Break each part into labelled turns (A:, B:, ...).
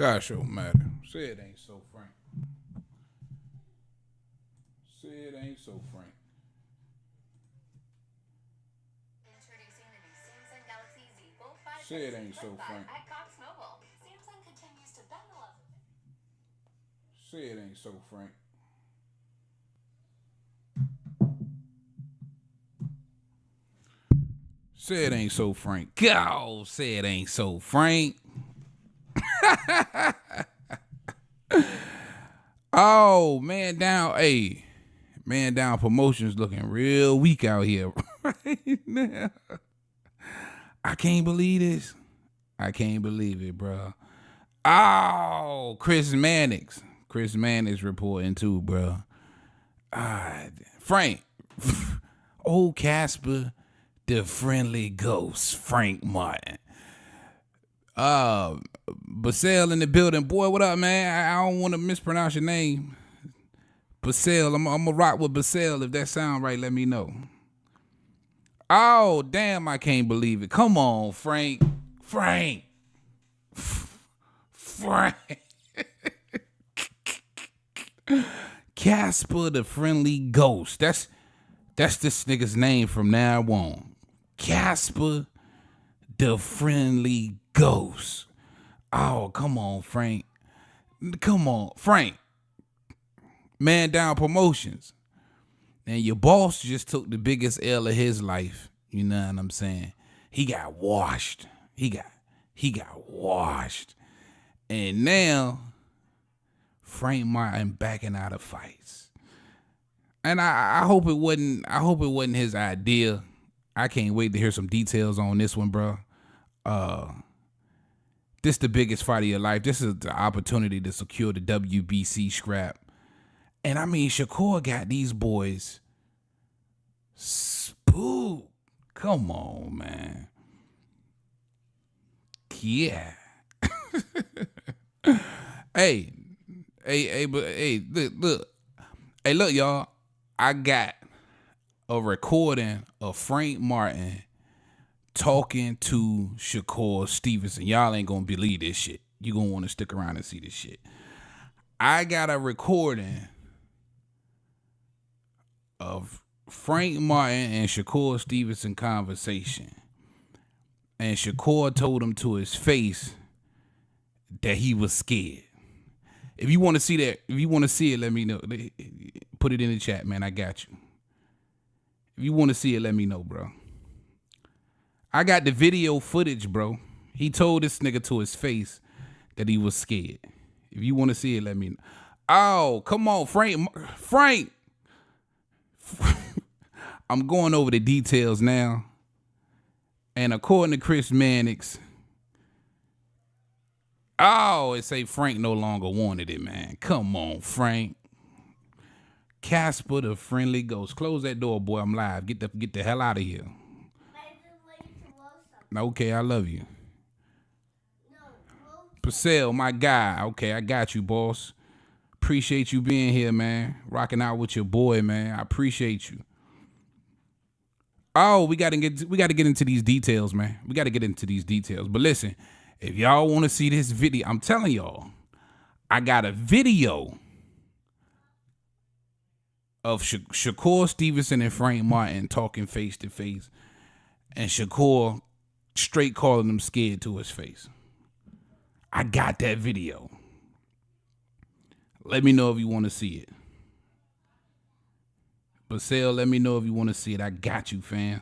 A: Gosh, oh matter. Say it ain't so frank. Say it ain't so frank.
B: Introducing the new Samsung Galaxy Z Fold 5
A: Say it ain't so frank.
B: at Cox Mobile. Samsung continues to bend the love.
A: Say it ain't so frank. Say it ain't so frank. Go. Say it ain't so frank. Oh, man down. Hey, man down promotions looking real weak out here right now. I can't believe this. I can't believe it, bro. Oh, Chris Mannix. Chris Mannix reporting too, bro. Frank. Old Casper, the friendly ghost, Frank Martin. Basel in the building. Boy, what up, man? I don't want to mispronounce your name. Basel. I'm going to rock with Basel. If that sound right, let me know. Oh, damn, I can't believe it. Come on, Frank. Frank. Casper the friendly ghost. That's this nigga's name from now on. Casper the friendly ghost. Oh, come on, Frank. Come on, Frank. Man down promotions. And your boss just took the biggest L of his life. You know what I'm saying? He got washed. He got washed. And now Frank Martin backing out of fights. And I hope it wasn't his idea. I can't wait to hear some details on this one, bro. This the biggest fight of your life. This is the opportunity to secure the WBC scrap. And I mean, Shakur got these boys spooked. Come on, man. Yeah. Hey, look. Hey, look, y'all. I got a recording of Frank Martin talking to Shakur Stevenson. Y'all ain't gonna believe this shit. You gonna want to stick around and see this shit. I got a recording of Frank Martin and Shakur Stevenson conversation. And Shakur told him to his face that he was scared. If you want to see that, if you want to see it, let me know. Put it in the chat, man. I got you. If you want to see it, let me know, bro. I got the video footage, bro. He told this nigga to his face that he was scared. If you want to see it, let me know. Oh, come on, Frank. I'm going over the details now. And according to Chris Mannix, it say Frank no longer wanted it, man. Come on, Frank. Casper the friendly ghost. Close that door, boy. I'm live. Get the hell out of here. Okay, I love you. Purcell, my guy. Okay, I got you, boss. Appreciate you being here, man. Rocking out with your boy, man. I appreciate you. Oh, we gotta get into these details, man. We gotta get into these details. But listen, if y'all want to see this video, I'm telling y'all, I got a video of Shakur Stevenson and Frank Martin talking face to face, and Shakur straight calling him scared to his face. I got that video. Let me know if you want to see it. Basel, let me know if you want to see it. I got you, fam.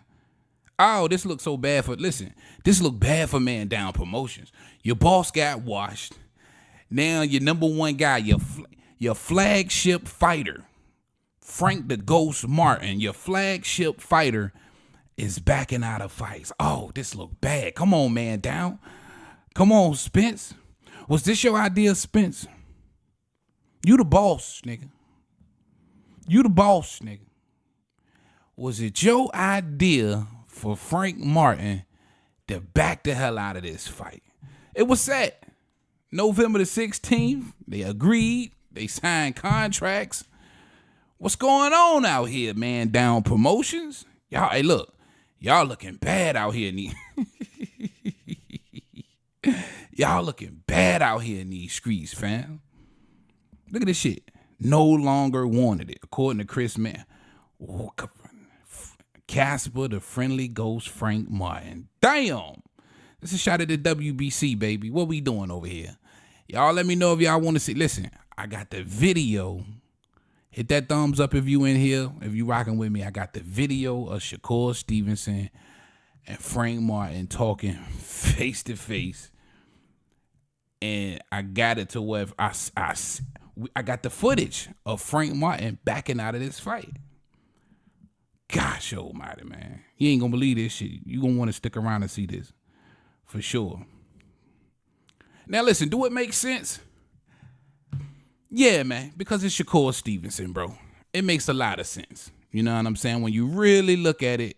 A: Oh, this looks so bad this look bad for Man Down Promotions. Your boss got washed. Now your number one guy, your flagship fighter, Frank the Ghost Martin, your flagship fighter, is backing out of fights. Oh, this look bad. Come on, Man Down. Come on, Spence. Was this your idea, Spence? You the boss, nigga. You the boss, nigga. Was it your idea for Frank Martin to back the hell out of this fight? It was set. November the 16th. They agreed. They signed contracts. What's going on out here, Man Down Promotions? Y'all, hey, look. Y'all looking bad out here. Y'all looking bad out here in these streets, fam. Look at this shit. No longer wanted it, according to Chris Mann. Casper, the friendly ghost, Frank Martin. Damn. This is a shot at the WBC, baby. What we doing over here? Y'all let me know if y'all want to see. Listen, I got the video. Hit that thumbs up if you in here. If you rocking with me, I got the video of Shakur Stevenson and Frank Martin talking face to face. And I got it to where I got the footage of Frank Martin backing out of this fight. Gosh almighty, man. You ain't gonna believe this shit. You gonna want to stick around and see this. For sure. Now listen, do it make sense? Yeah, man, because it's Shakur Stevenson, bro. It makes a lot of sense. You know what I'm saying? When you really look at it,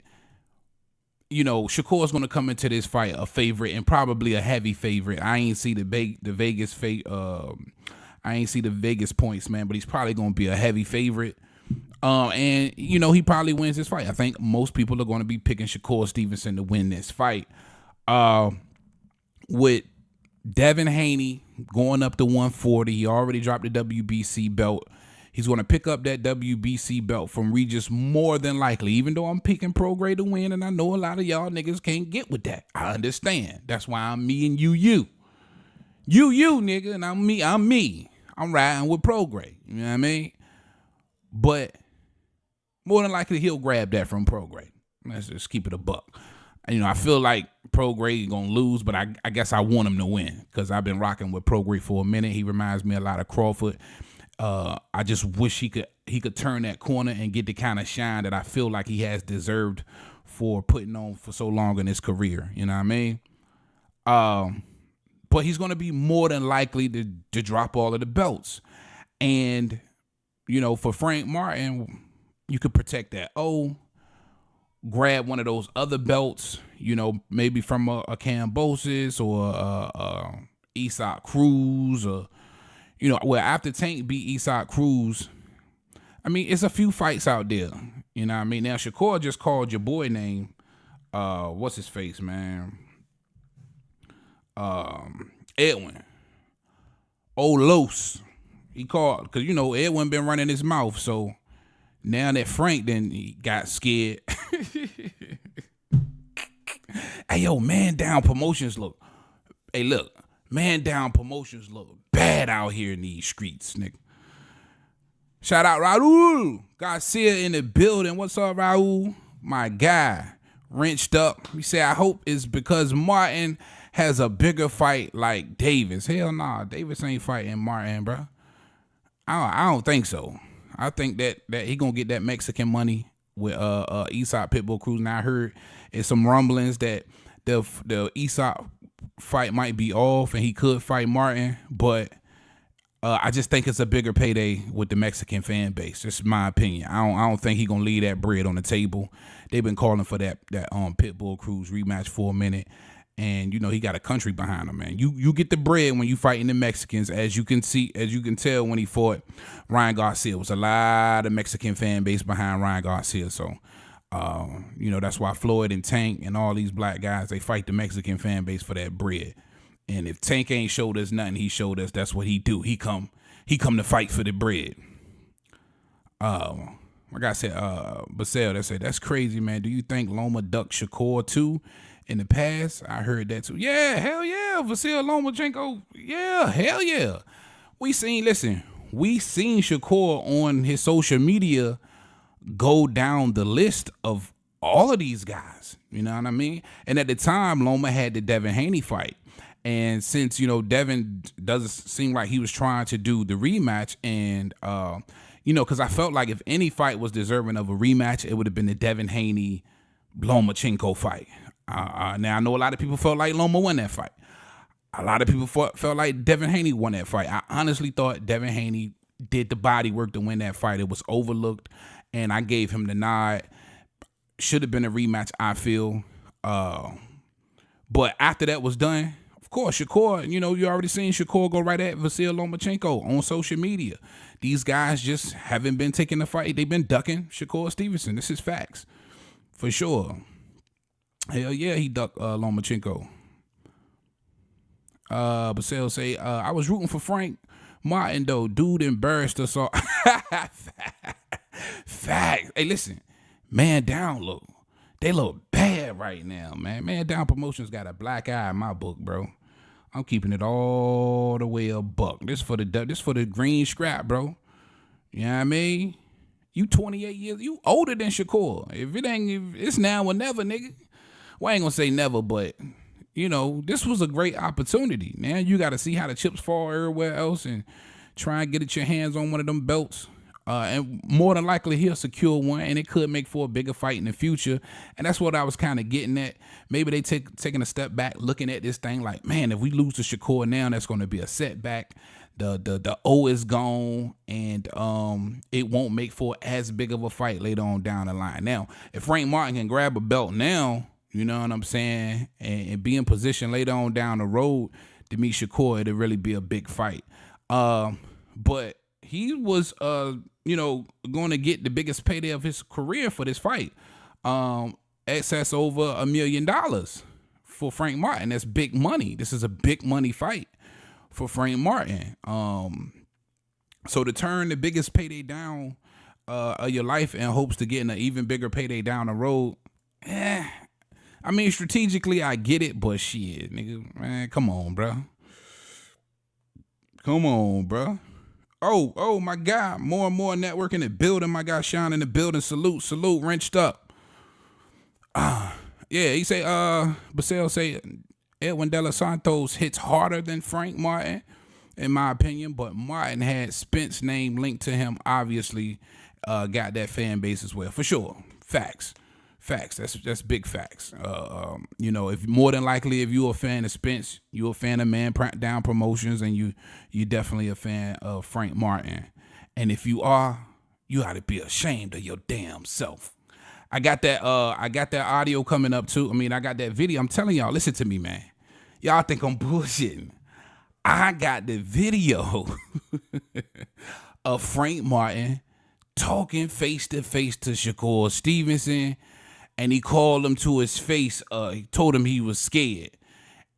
A: you know, Shakur's going to come into this fight a favorite and probably a heavy favorite. I ain't see the Vegas I ain't see the Vegas points, man, but he's probably going to be a heavy favorite. And you know, he probably wins this fight. I think most people are going to be picking Shakur Stevenson to win this fight. With Devin Haney going up to 140. He already dropped the WBC belt. He's going to pick up that WBC belt from Regis more than likely, even though I'm picking Prograis to win, and I know a lot of y'all niggas can't get with that. I understand. That's why I'm me and you. You, nigga, and I'm me. I'm riding with Prograis. You know what I mean? But more than likely, he'll grab that from Prograis. Let's just keep it a buck. You know, I feel like Prograis gonna lose, but I guess I want him to win because I've been rocking with Prograis for a minute. He reminds me a lot of Crawford. I just wish he could turn that corner and get the kind of shine that I feel like he has deserved for putting on for so long in his career. You know what I mean? But he's gonna be more than likely to drop all of the belts, and you know, for Frank Martin, you could protect that. Grab one of those other belts, you know, maybe from a Cambosis or Isaac Cruz, or, you know, well, after Tank beat Isaac Cruz, I mean, it's a few fights out there, you know what I mean? Now, Shakur just called your boy name, what's his face, man? Edwin. Los. He called, because, you know, Edwin been running his mouth, so now that Frank then he got scared. Hey, yo, Man Down Promotions look bad out here in these streets, nigga. Shout out Raul Garcia in the building. What's up, Raul? My guy, wrenched up. He said, I hope it's because Martin has a bigger fight like Davis. Hell nah, Davis ain't fighting Martin, bro. I don't think so. I think that he gonna get that Mexican money with Isaac Pitbull Cruz. Now I heard it's some rumblings that the Isaac fight might be off and he could fight Martin, but I just think it's a bigger payday with the Mexican fan base. That's my opinion. I don't think he gonna leave that bread on the table. They've been calling for that Pitbull Cruz rematch for a minute. And you know he got a country behind him, man. You get the bread when you fighting the Mexicans, as you can tell when he fought Ryan Garcia. It was a lot of Mexican fan base behind Ryan Garcia. So, you know that's why Floyd and Tank and all these black guys, they fight the Mexican fan base for that bread. And if Tank ain't showed us nothing, he showed us that's what he do. He come to fight for the bread. Like I said, Basel, they said that's crazy, man. Do you think Loma ducked Shakur too? In the past, I heard that too. Yeah, hell yeah. Vasil Lomachenko, yeah, hell yeah. We seen Shakur on his social media go down the list of all of these guys. You know what I mean? And at the time, Loma had the Devin Haney fight. And since, you know, Devin doesn't seem like he was trying to do the rematch, and, you know, because I felt like if any fight was deserving of a rematch, it would have been the Devin Haney Lomachenko fight. Now, I know a lot of people felt like Loma won that fight. A lot of people felt like Devin Haney won that fight. I honestly thought Devin Haney did the body work to win that fight. It was overlooked, and I gave him the nod. Should have been a rematch, I feel. But after that was done, of course, Shakur, you know, you already seen Shakur go right at Vasil Lomachenko on social media. These guys just haven't been taking the fight. They've been ducking Shakur Stevenson. This is facts. For sure. Hell yeah, he ducked Lomachenko. Basel say, I was rooting for Frank Martin though. Dude embarrassed us all. Fact. Hey, listen, Man Down they look bad right now, man. Man Down Promotions got a black eye in my book, bro. I'm keeping it all the way a buck. This for the green scrap, bro. You know what I mean? You 28 years, you older than Shakur. If it's now or never, nigga. Well, I ain't gonna say never, but this was a great opportunity. Now you got to see how the chips fall everywhere else and try and get your hands on one of them belts. And more than likely he'll secure one, and it could make for a bigger fight in the future. And that's what I was kind of getting at. Maybe they taking a step back, looking at this thing like, man, if we lose to Shakur now, that's going to be a setback. The O is gone, and it won't make for as big of a fight later on down the line. Now, if Frank Martin can grab a belt now, you know what I'm saying, and be in position later on down the road to meet Shakur, it'll really be a big fight. But he was, going to get the biggest payday of his career for this fight. Excess over $1 million for Frank Martin. That's big money. This is a big money fight for Frank Martin. So to turn the biggest payday down of your life in hopes to getting an even bigger payday down the road, I mean, strategically, I get it, but shit, nigga, man, come on, bro. Come on, bro. Oh, my God. More and more network in the building. My guy Sean in the building. Salute, wrenched up. Yeah, he say, Basel say, Edwin De Los Santos hits harder than Frank Martin, in my opinion, but Martin had Spence name linked to him, obviously, got that fan base as well, for sure. Facts. That's big facts. If more than likely, if you're a fan of Spence, you're a fan of Man Down Promotions, and you definitely a fan of Frank Martin. And if you are, you ought to be ashamed of your damn self. I got that audio coming up too. I mean, I got that video. I'm telling y'all, listen to me, man. Y'all think I'm bullshitting. I got the video of Frank Martin talking face to face to Shakur Stevenson. And he called him to his face. He told him he was scared.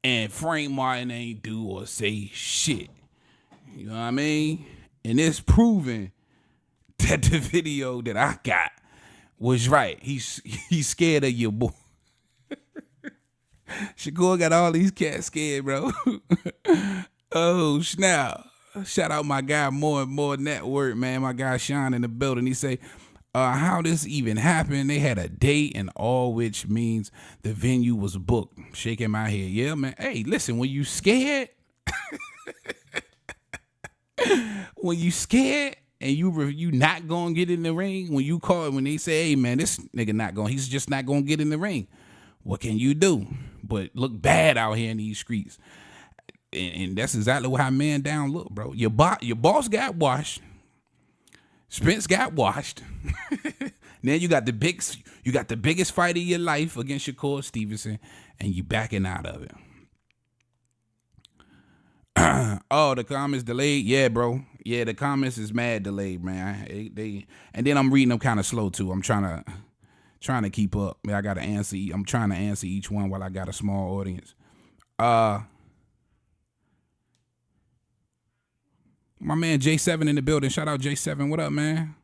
A: And Frank Martin ain't do or say shit. You know what I mean? And it's proven that the video that I got was right. He's scared of your boy. Shakur got all these cats scared, bro. Oh, snap. Shout out my guy, More and More Network, man. My guy Sean in the building. He say, how this even happened? They had a date and all, which means the venue was booked. Shaking my head. Yeah, man. Hey, listen, when you scared, and you not gonna get in the ring, when they say, hey man, this nigga he's just not gonna get in the ring. What can you do? But look bad out here in these streets. And that's exactly how Man Down look, bro. Your boss got washed. Spence got washed. Now you got the biggest fight of your life against Shakur Stevenson, and you backing out of it. Oh, the comments delayed. Yeah, bro. Yeah, the comments is mad delayed, man. And then I'm reading them kind of slow too. I'm trying to keep up. I gotta answer. I'm trying to answer each one while I got a small audience. My man J7 in the building. Shout out J7. What up, man?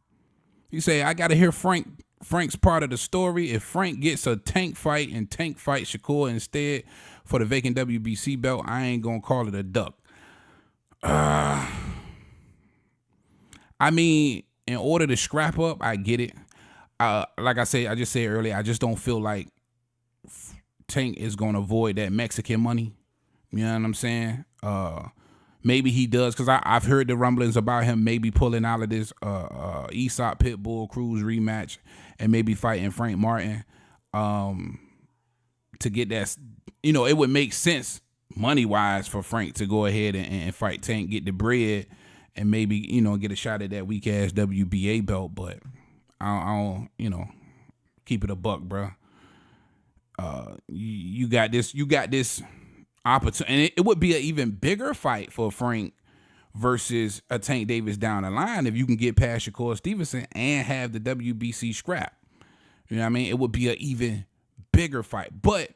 A: You say, I got to hear Frank's part of the story. If Frank gets a Tank fight and Tank fight Shakur instead for the vacant WBC belt, I ain't going to call it a duck. I mean, in order to scrap up, I get it. Like I just said earlier, I just don't feel like Tank is going to avoid that Mexican money. You know what I'm saying? Maybe he does, because I've heard the rumblings about him maybe pulling out of this Aesop Pitbull Cruz rematch and maybe fighting Frank Martin to get that. It would make sense money-wise for Frank to go ahead and fight Tank, get the bread, and maybe, get a shot at that weak-ass WBA belt. But I don't keep it a buck, bro. You got this opportunity, and it would be an even bigger fight for Frank versus a Tank Davis down the line if you can get past Shakur Stevenson and have the WBC scrap. You know what I mean? It would be an even bigger fight. But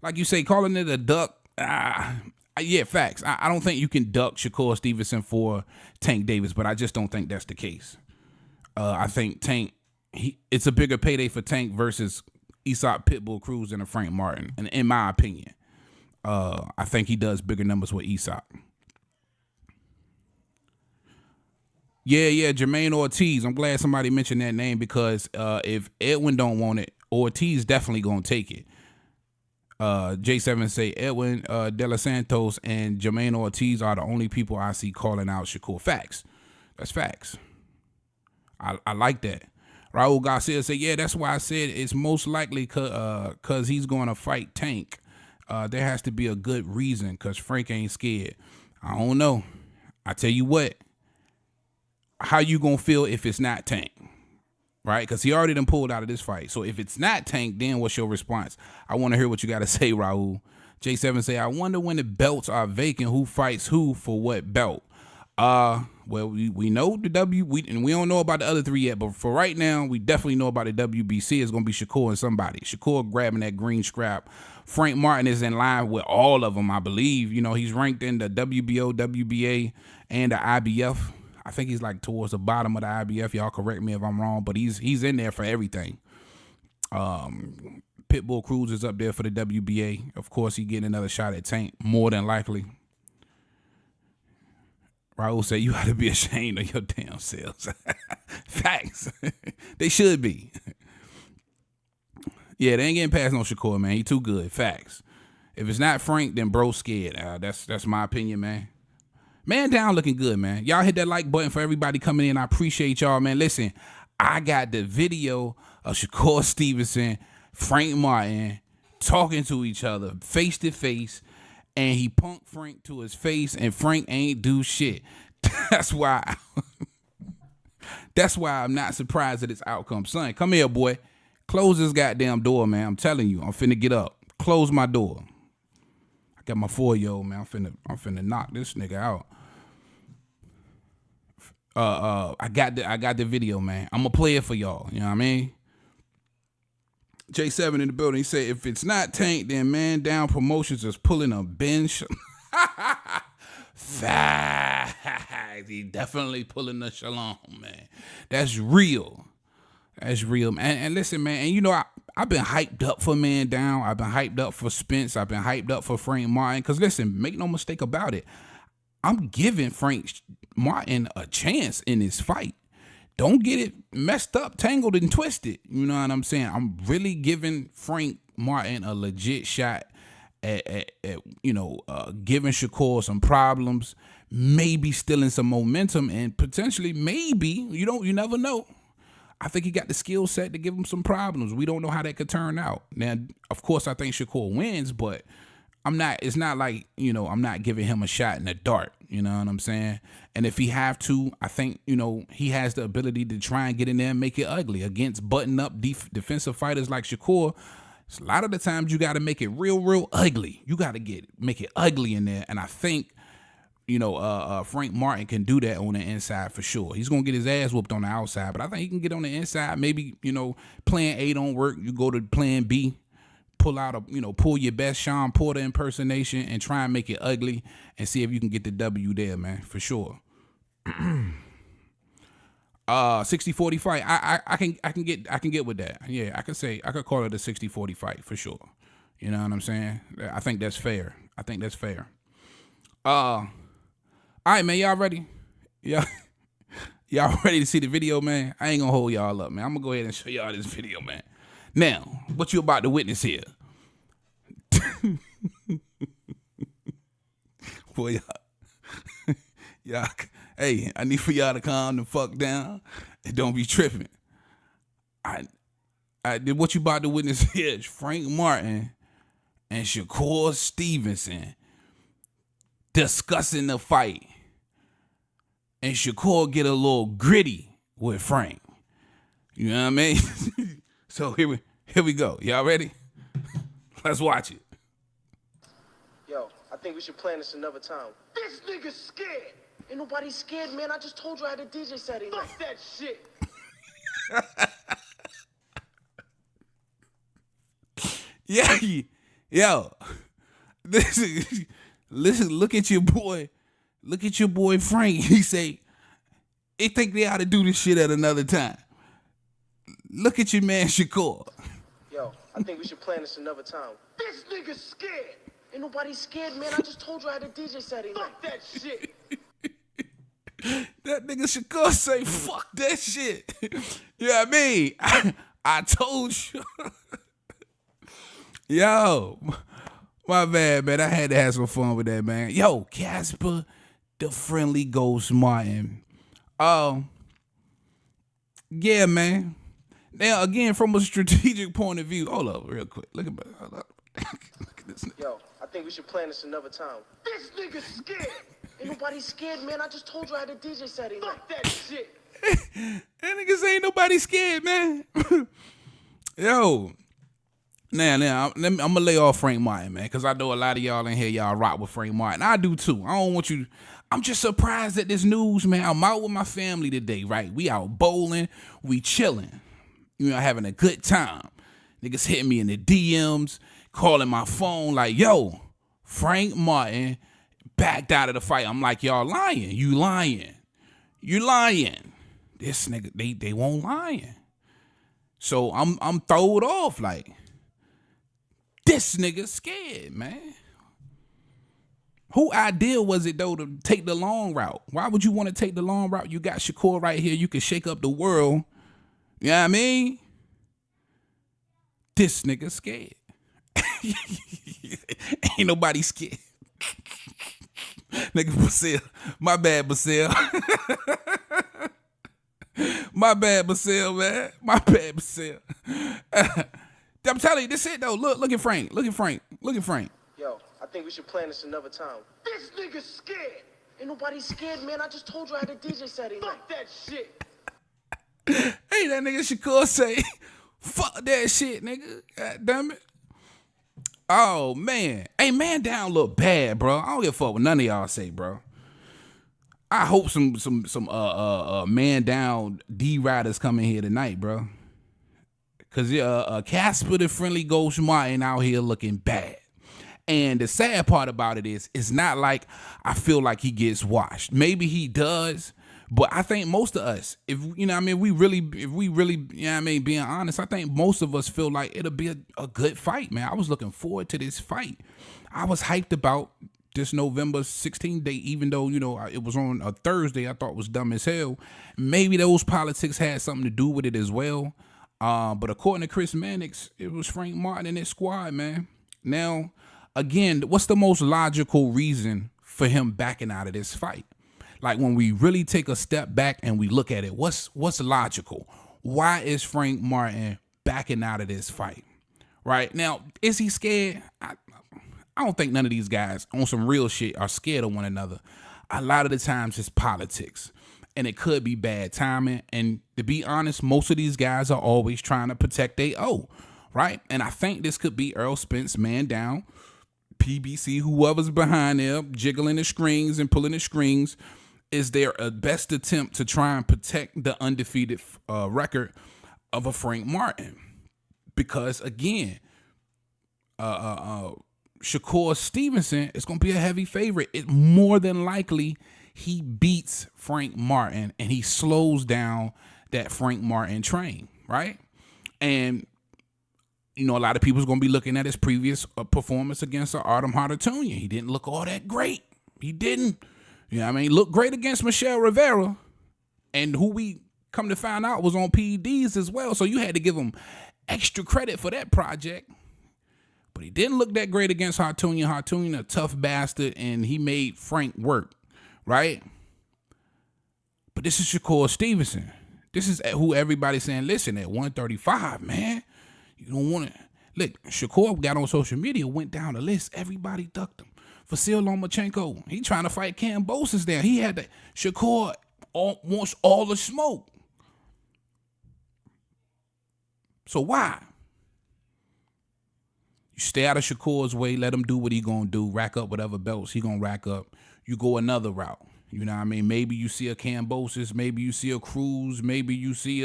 A: like you say, calling it a duck, I Yeah, facts. I don't think you can duck Shakur Stevenson for Tank Davis, but I just don't think that's the case. I think Tank, it's a bigger payday for Tank versus Aesop Pitbull Cruz and a Frank Martin, and in my opinion. I think he does bigger numbers with Aesop. Yeah, Jermaine Ortiz. I'm glad somebody mentioned that name because if Edwin don't want it, Ortiz definitely gonna take it. J7 say Edwin De Los Santos and Jermaine Ortiz are the only people I see calling out Shakur. Facts. That's facts. I like that. Raul Garcia say, yeah, that's why I said it's most likely cause he's going to fight Tank. There has to be a good reason because Frank ain't scared. I don't know. I tell you what. How you gonna feel if it's not Tank, right? Because he already done pulled out of this fight. So if it's not Tank, then what's your response? I want to hear what you got to say, Raul. J7 say, I wonder when the belts are vacant, who fights who for what belt? Well, we know the and we don't know about the other three yet, but for right now, we definitely know about the WBC. It's gonna be Shakur and somebody. Shakur grabbing that green scrap. Frank Martin is in line with all of them, I believe. You know, he's ranked in the WBO, WBA, and the IBF. I think he's like towards the bottom of the IBF. Y'all correct me if I'm wrong, but he's in there for everything. Pitbull Cruz is up there for the WBA. Of course, he getting another shot at Tank, more than likely. Raul said, you ought to be ashamed of your damn selves. Facts. They should be. Yeah, they ain't getting past no Shakur, man. He too good. Facts. If it's not Frank, then bro's scared. That's my opinion, man. Man down looking good, man. Y'all hit that like button for everybody coming in. I appreciate y'all, man. Listen, I got the video of Shakur Stevenson, Frank Martin talking to each other face to face, and he punked Frank to his face, and Frank ain't do shit. That's why I'm not surprised at this outcome. Son, come here, boy. Close this goddamn door, man. I'm telling you, I'm finna get up. Close my door. I got my 4-year-old, man. I'm finna knock this nigga out. I got the video, man. I'm gonna play it for y'all. You know what I mean? J7 in the building. He said, if it's not Tank, then Man Down Promotions is pulling a bench. Facts. He definitely pulling a Shalom, man. That's real. That's real, man. And listen, man. And you know, I've been hyped up for Man Down. I've been hyped up for Spence. I've been hyped up for Frank Martin. Because listen, make no mistake about it. I'm giving Frank Martin a chance in this fight. Don't get it messed up, tangled, and twisted. You know what I'm saying? I'm really giving Frank Martin a legit shot at giving Shakur some problems, maybe stealing some momentum, and potentially, maybe, you never know. I think he got the skill set to give him some problems. We don't know how that could turn out. Now, of course, I think Shakur wins, but it's not like, I'm not giving him a shot in the dark. You know what I'm saying? And if he have to, I think, he has the ability to try and get in there and make it ugly against button-up defensive fighters like Shakur. A lot of the times you got to make it real ugly. You got to make it ugly in there. And I think, Frank Martin can do that on the inside for sure. He's going to get his ass whooped on the outside, but I think he can get on the inside. Maybe, plan A don't work. You go to plan B. Pull your best Sean Porter impersonation and try and make it ugly and see if you can get the W there, man, for sure. 60-40 fight. I can get with that. Yeah, I could call it a 60-40 fight for sure. You know what I'm saying? I think that's fair. All right, man, y'all ready? Yeah. Y'all ready to see the video, man? I ain't gonna hold y'all up, man. I'm gonna go ahead and show y'all this video, man. Now, what you about to witness here? Boy, y'all, hey, I need for y'all to calm the fuck down and don't be tripping. What you about to witness here is Frank Martin and Shakur Stevenson discussing the fight. And Shakur get a little gritty with Frank. You know what I mean? So here we go. Y'all ready? Let's watch it.
C: Yo, I think we should plan this another time. This nigga's scared. Ain't nobody scared, man. I just told you I had a DJ Saturday night. Fuck that shit. Yeah, yo,
A: Listen, look at your boy. Look at your boy Frank. He say, they think they ought to do this shit at another time. Look at your man Shakur.
C: Yo, I think we should plan this another time. This nigga's scared. Ain't nobody scared, man. I just told you I had a DJ Saturday night. Fuck that shit.
A: That nigga Shakur say, fuck that shit. You know what I mean? I told you. Yo, my bad, man. I had to have some fun with that, man. Yo, Casper, the friendly ghost Martin. Yeah, man. Now, again, from a strategic point of view, hold up real quick. Look at this nigga.
C: Yo, I think we should plan this another time. This nigga's scared. Ain't nobody scared, man. I just told you I had a DJ Saturday night. Fuck that shit.
A: That niggas ain't nobody scared, man. Yo. Now, I'm gonna lay off Frank Martin, man, because I know a lot of y'all in here, y'all rock with Frank Martin. I do too. I don't want you. I'm just surprised at this news, man. I'm out with my family today, right? We out bowling, we chilling, having a good time. Niggas hitting me in the DMs, calling my phone like, yo, Frank Martin backed out of the fight. I'm like, y'all lying. You lying. You lying. This nigga, they won't lying. So I'm throwed off like, this nigga scared, man. Who idea was it, though, to take the long route? Why would you want to take the long route? You got Shakur right here. You can shake up the world. You know what I mean? This nigga scared. Ain't nobody scared. Nigga Basil. My bad, Basil. My bad, Basil, man. My bad, Basil. I'm telling you, this it though. Look at Frank. Look at Frank. Look at Frank.
C: Yo, I think we should plan this another time. This nigga's scared. Ain't nobody scared, man. I just told you I had a DJ Saturday night. Fuck that shit.
A: Hey, that nigga Shakur say, fuck that shit, nigga. God damn it. Oh, man. Hey, man down look bad, bro. I don't give a fuck what none of y'all say, bro. I hope some man down D riders come in here tonight, bro. Cause Casper the friendly ghost Martin out here looking bad. And the sad part about it is, it's not like I feel like he gets washed. Maybe he does, but I think most of us, if we really, being honest, I think most of us feel like it'll be a good fight, man. I was looking forward to this fight. I was hyped about this November 16th date, even though, it was on a Thursday. I thought it was dumb as hell. Maybe those politics had something to do with it as well. But according to Chris Mannix, it was Frank Martin and his squad, man. Now, again, what's the most logical reason for him backing out of this fight? Like, when we really take a step back and we look at it, what's logical? Why is Frank Martin backing out of this fight? Right? Now, is he scared? I don't think none of these guys on some real shit are scared of one another. A lot of the times it's politics. And it could be bad timing. And to be honest, most of these guys are always trying to protect their O, right? And I think this could be Earl Spence, man down, PBC, whoever's behind there, jiggling the strings and pulling the strings, is their best attempt to try and protect the undefeated record of a Frank Martin. Because, again, Shakur Stevenson is going to be a heavy favorite. It more than likely he beats Frank Martin and he slows down that Frank Martin train, right? And, a lot of people's going to be looking at his previous performance against Artem Hartatunia. He didn't look all that great. He didn't. Looked great against Michelle Rivera, and who we come to find out was on PEDs as well. So you had to give him extra credit for that project. But he didn't look that great against Hartatunia. Hartatunia, a tough bastard, and he made Frank work. Right? But this is Shakur Stevenson. This is who everybody's saying, listen, at 135, man, you don't want to. Look, Shakur got on social media, went down the list. Everybody ducked him. Vasil Lomachenko, he trying to fight Kambosos there. He had Shakur wants all the smoke. So why? You stay out of Shakur's way, let him do what he gonna do, rack up whatever belts he gonna rack up. You go another route. You know what I mean? Maybe you see a Kambosos, maybe you see a Cruz, maybe you see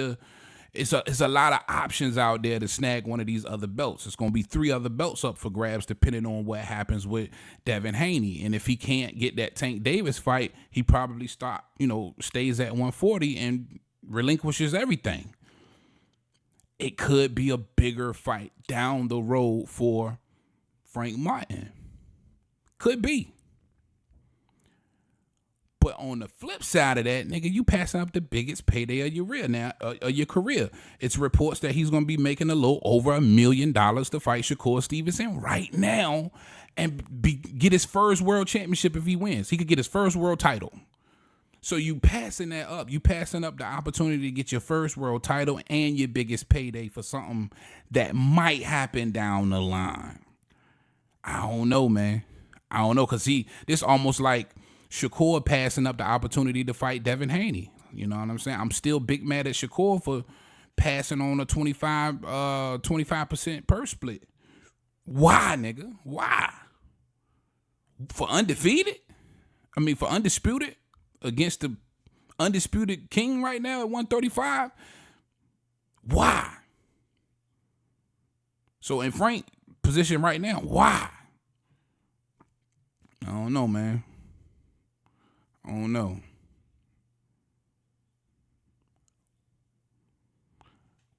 A: it's a lot of options out there to snag one of these other belts. It's going to be 3 other belts up for grabs depending on what happens with Devin Haney. And if he can't get that Tank Davis fight, he probably stays at 140 and relinquishes everything. It could be a bigger fight down the road for Frank Martin. Could be. But on the flip side of that, nigga, you passing up the biggest payday of your career. It's reports that he's going to be making a little over $1 million to fight Shakur Stevenson right now and get his first world championship if he wins. He could get his first world title. So you passing that up. You passing up the opportunity to get your first world title and your biggest payday for something that might happen down the line. I don't know, man. I don't know, because this almost like Shakur passing up the opportunity to fight Devin Haney. You know what I'm saying? I'm still big mad at Shakur for passing on a 25% purse split. Why, nigga? Why? For undefeated? For undisputed? Against the undisputed king right now at 135? Why? So in Frank's position right now, why? I don't know, man. I don't know.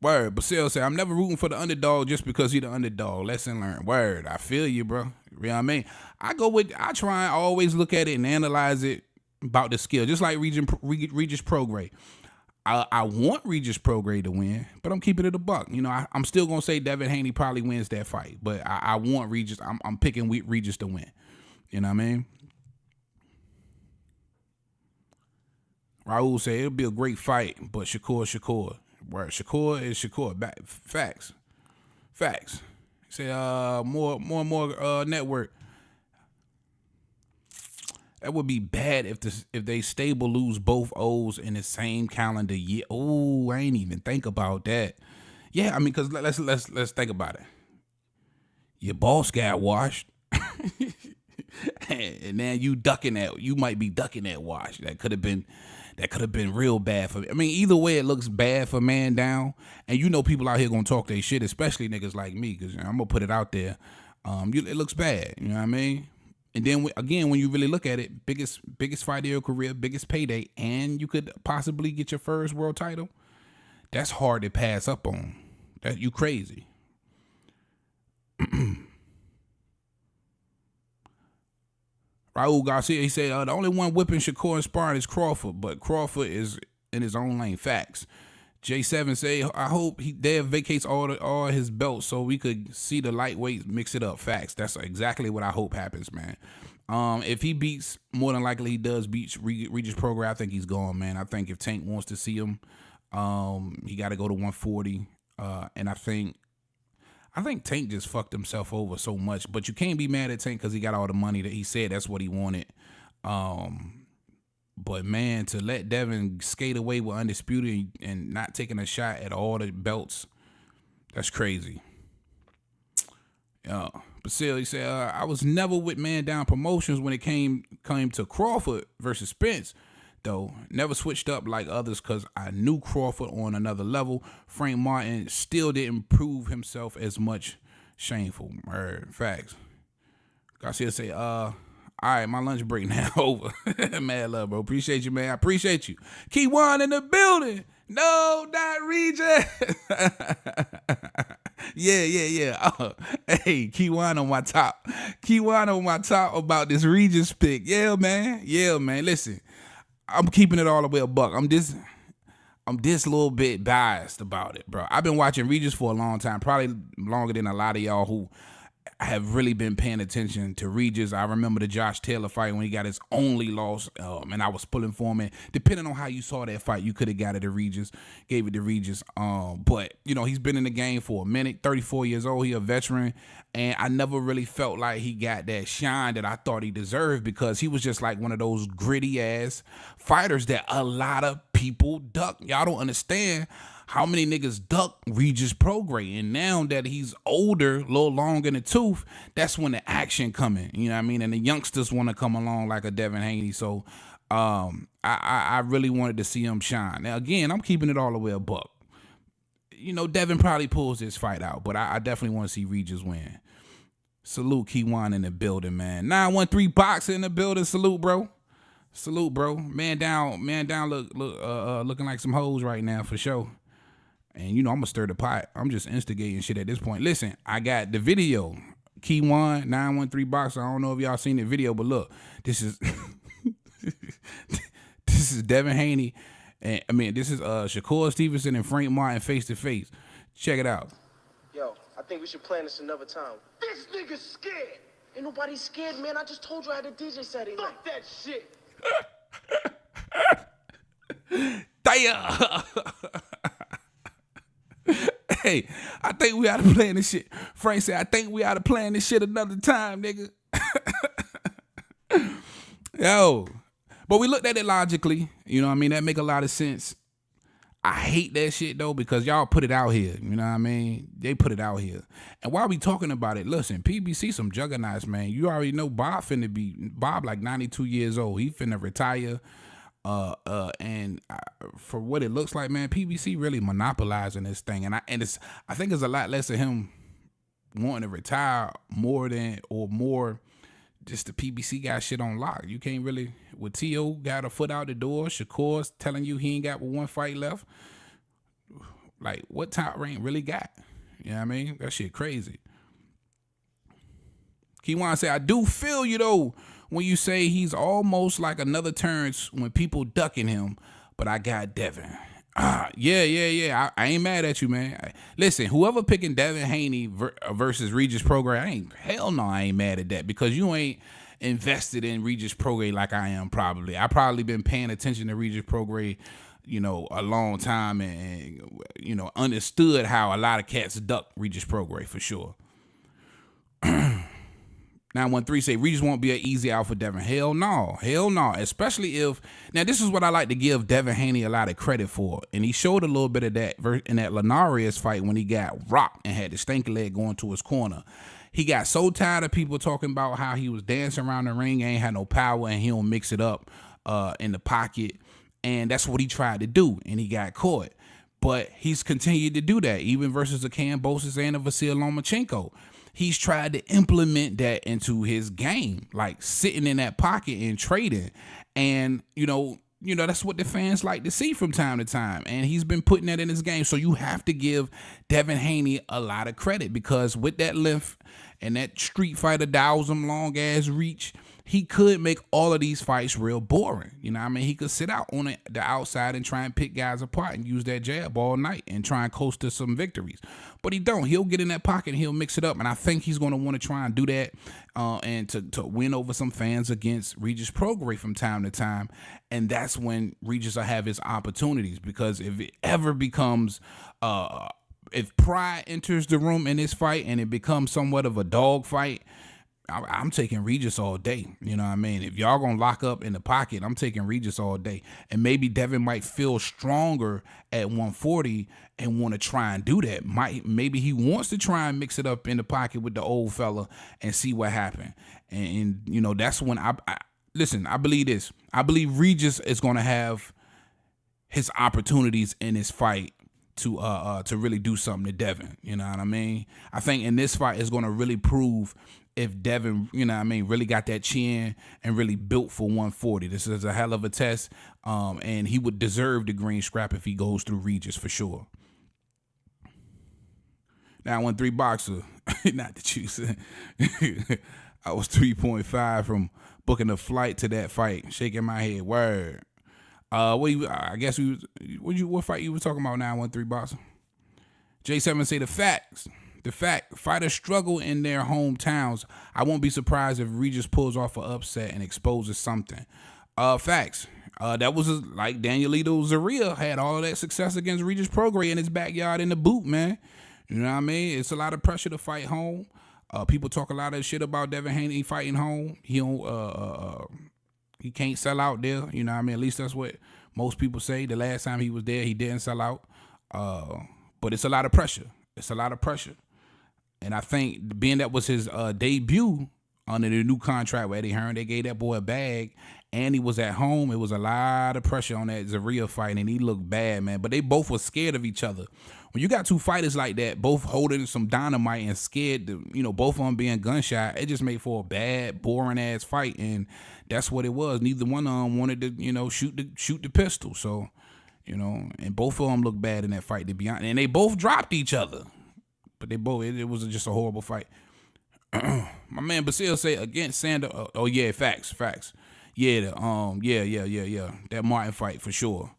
A: Word. Basile said, I'm never rooting for the underdog just because he the underdog. Lesson learned. Word. I feel you, bro. You know what I mean? I try and always look at it and analyze it about the skill. Just like Regis Prograis. I want Regis Prograis to win, but I'm keeping it a buck. I'm still going to say Devin Haney probably wins that fight, but I want Regis. I'm picking Regis to win. You know what I mean? Raul said it'll be a great fight, but Shakur. Where Shakur is Shakur. Facts. He said more network. That would be bad if they stable lose both O's in the same calendar year. Oh, I ain't even think about that. Yeah, because let's think about it. Your boss got washed. And now you might be ducking that wash. That could have been real bad for me. Either way, it looks bad for man down. And people out here gonna talk their shit, especially niggas like me, because I'm gonna put it out there. It looks bad. You know what I mean? And then when you really look at it, biggest fight of your career, biggest payday, and you could possibly get your first world title. That's hard to pass up on. That you crazy. Raul Garcia, he said, the only one whipping Shakur and sparring is Crawford, but Crawford is in his own lane. Facts. J7 say, I hope Dev vacates all his belts so we could see the lightweights mix it up. Facts. That's exactly what I hope happens, man. If he beats, more than likely he does beat Regis Prograis, I think he's gone, man. I think if Tank wants to see him, he got to go to 140. And I think Tank just fucked himself over so much. But you can't be mad at Tank because he got all the money that he said that's what he wanted. But, man, to let Devin skate away with undisputed and not taking a shot at all the belts, that's crazy. Basile, he said, I was never with Man Down Promotions when it came to Crawford versus Spence, though. Never switched up like others because I knew Crawford on another level. Frank Martin still didn't prove himself as much. Shameful. Facts. Garcia say, all right, my lunch break now over. Mad love, bro. Appreciate you, man. I appreciate you. Keywan in the building. No, not Regis. Yeah. Hey, Keywan on my top. Keywan on my top about this Regis pick. Yeah, man. Listen, I'm keeping it all the way a buck. I'm this little bit biased about it, bro. I've been watching Regis for a long time, probably longer than a lot of y'all who have really been paying attention to Regis. I remember the Josh Taylor fight when he got his only loss, and I was pulling for him. And depending on how you saw that fight, you could have got it to Regis, gave it to Regis. But, he's been in the game for a minute, 34 years old. He a veteran, and I never really felt like he got that shine that I thought he deserved because he was just like one of those gritty-ass fighters that a lot of people duck. Y'all don't understand how many niggas duck Regis Prograis. And now that he's older, a little long in the tooth, that's when the action coming. You know what I mean? And the youngsters want to come along like a Devin Haney. So I really wanted to see him shine. Now, again, I'm keeping it all the way a buck. Devin probably pulls this fight out, but I definitely want to see Regis win. Salute Keywan in the building, man. 913 Boxer in the building. Salute, bro. Salute, bro. Man down, looking like some hoes right now for sure. And I'm gonna stir the pot. I'm just instigating shit at this point. Listen, I got the video. Keywan 913 Boxer. I don't know if y'all seen the video, but look, this is this is Devin Haney, and this is Shakur Stevenson and Frank Martin face to face. Check it out.
C: Yo, I think we should plan this another time. This nigga's scared. Ain't nobody scared, man. I just told you I had a DJ Saturday night. Fuck that shit.
A: Damn. Hey, I think we ought to plan this shit. Frank said, I think we ought to plan this shit another time, nigga. Yo. But we looked at it logically. That make a lot of sense. I hate that shit, though, because y'all put it out here. You know what I mean? They put it out here. And while we talking about it, listen, PBC some juggernauts, man. You already know Bob like 92 years old. He finna retire. And for what it looks like, man, PBC really monopolizing this thing. And I think it's a lot less of him wanting to retire more just the PBC got shit on lock. You can't really, with T.O. got a foot out the door, Shakur's telling you he ain't got one fight left. Like, what Top Rank really got? You know what I mean? That shit crazy. Keywan say, I do feel you, though, when you say he's almost like another Terrence when people ducking him, but I got Devin. Yeah. I ain't mad at you, man. Listen, whoever picking Devin Haney versus Regis Prograis, I ain't mad at that, because you ain't invested in Regis Prograis like I am probably. I probably been paying attention to Regis Prograis, a long time and understood how a lot of cats duck Regis Prograis for sure. 913 say Regis won't be an easy out for Devin. Hell no. Especially if, now this is what I like to give Devin Haney a lot of credit for, and he showed a little bit of that in that Linares fight when he got rocked and had the stanky leg going to his corner. He got so tired of people talking about how he was dancing around the ring, ain't had no power, and he don't mix it up in the pocket, and that's what he tried to do, and he got caught. But he's continued to do that, even versus a Kambosos and a Vasil Lomachenko. He's tried to implement that into his game, like sitting in that pocket and trading. And, that's what the fans like to see from time to time. And he's been putting that in his game. So you have to give Devin Haney a lot of credit, because with that length and that Street Fighter Daozum long ass reach, he could make all of these fights real boring. You know what I mean? He could sit out on the outside and try and pick guys apart and use that jab all night and try and coast to some victories. But he don't. He'll get in that pocket and he'll mix it up. And I think he's going to want to try and do that and to win over some fans against Regis Prograis from time to time. And that's when Regis will have his opportunities, because if it ever becomes if pride enters the room in this fight and it becomes somewhat of a dog fight, I'm taking Regis all day. You know what I mean? If y'all gonna lock up in the pocket, I'm taking Regis all day. And maybe Devin might feel stronger at 140 and want to try and do that. Maybe he wants to try and mix it up in the pocket with the old fella and see what happens. And that's when I listen, I believe this. I believe Regis is gonna have his opportunities in this fight to really do something to Devin. You know what I mean? I think in this fight it's gonna really prove if Devin, really got that chin and really built for 140. This is a hell of a test, and he would deserve the green scrap if he goes through Regis for sure. 913 Boxer, not the Chiefs. I was 3.5 from booking a flight to that fight, shaking my head. Word. What fight you were talking about? 913 Boxer. J7 say the facts. The fact, fighters struggle in their hometowns. I won't be surprised if Regis pulls off an upset and exposes something. Facts. That was like Danielito Zaria had all of that success against Regis Prograis in his backyard in the boot, man. You know what I mean? It's a lot of pressure to fight home. People talk a lot of shit about Devin Haney fighting home. He can't sell out there. You know what I mean? At least that's what most people say. The last time he was there, he didn't sell out. But it's a lot of pressure. And I think being that was his debut under the new contract with Eddie Hearn. They gave that boy a bag, and he was at home. It was a lot of pressure on that Zarria fight, and he looked bad, man. But they both were scared of each other. When you got two fighters like that, both holding some dynamite and scared, both of them being gunshot, it just made for a bad, boring ass fight, and that's what it was. Neither one of them wanted to, shoot the pistol. So, and both of them looked bad in that fight, to be honest. And they both dropped each other, but it was just a horrible fight. My man Basil say against Sander. Oh yeah, facts. Yeah, that Martin fight for sure.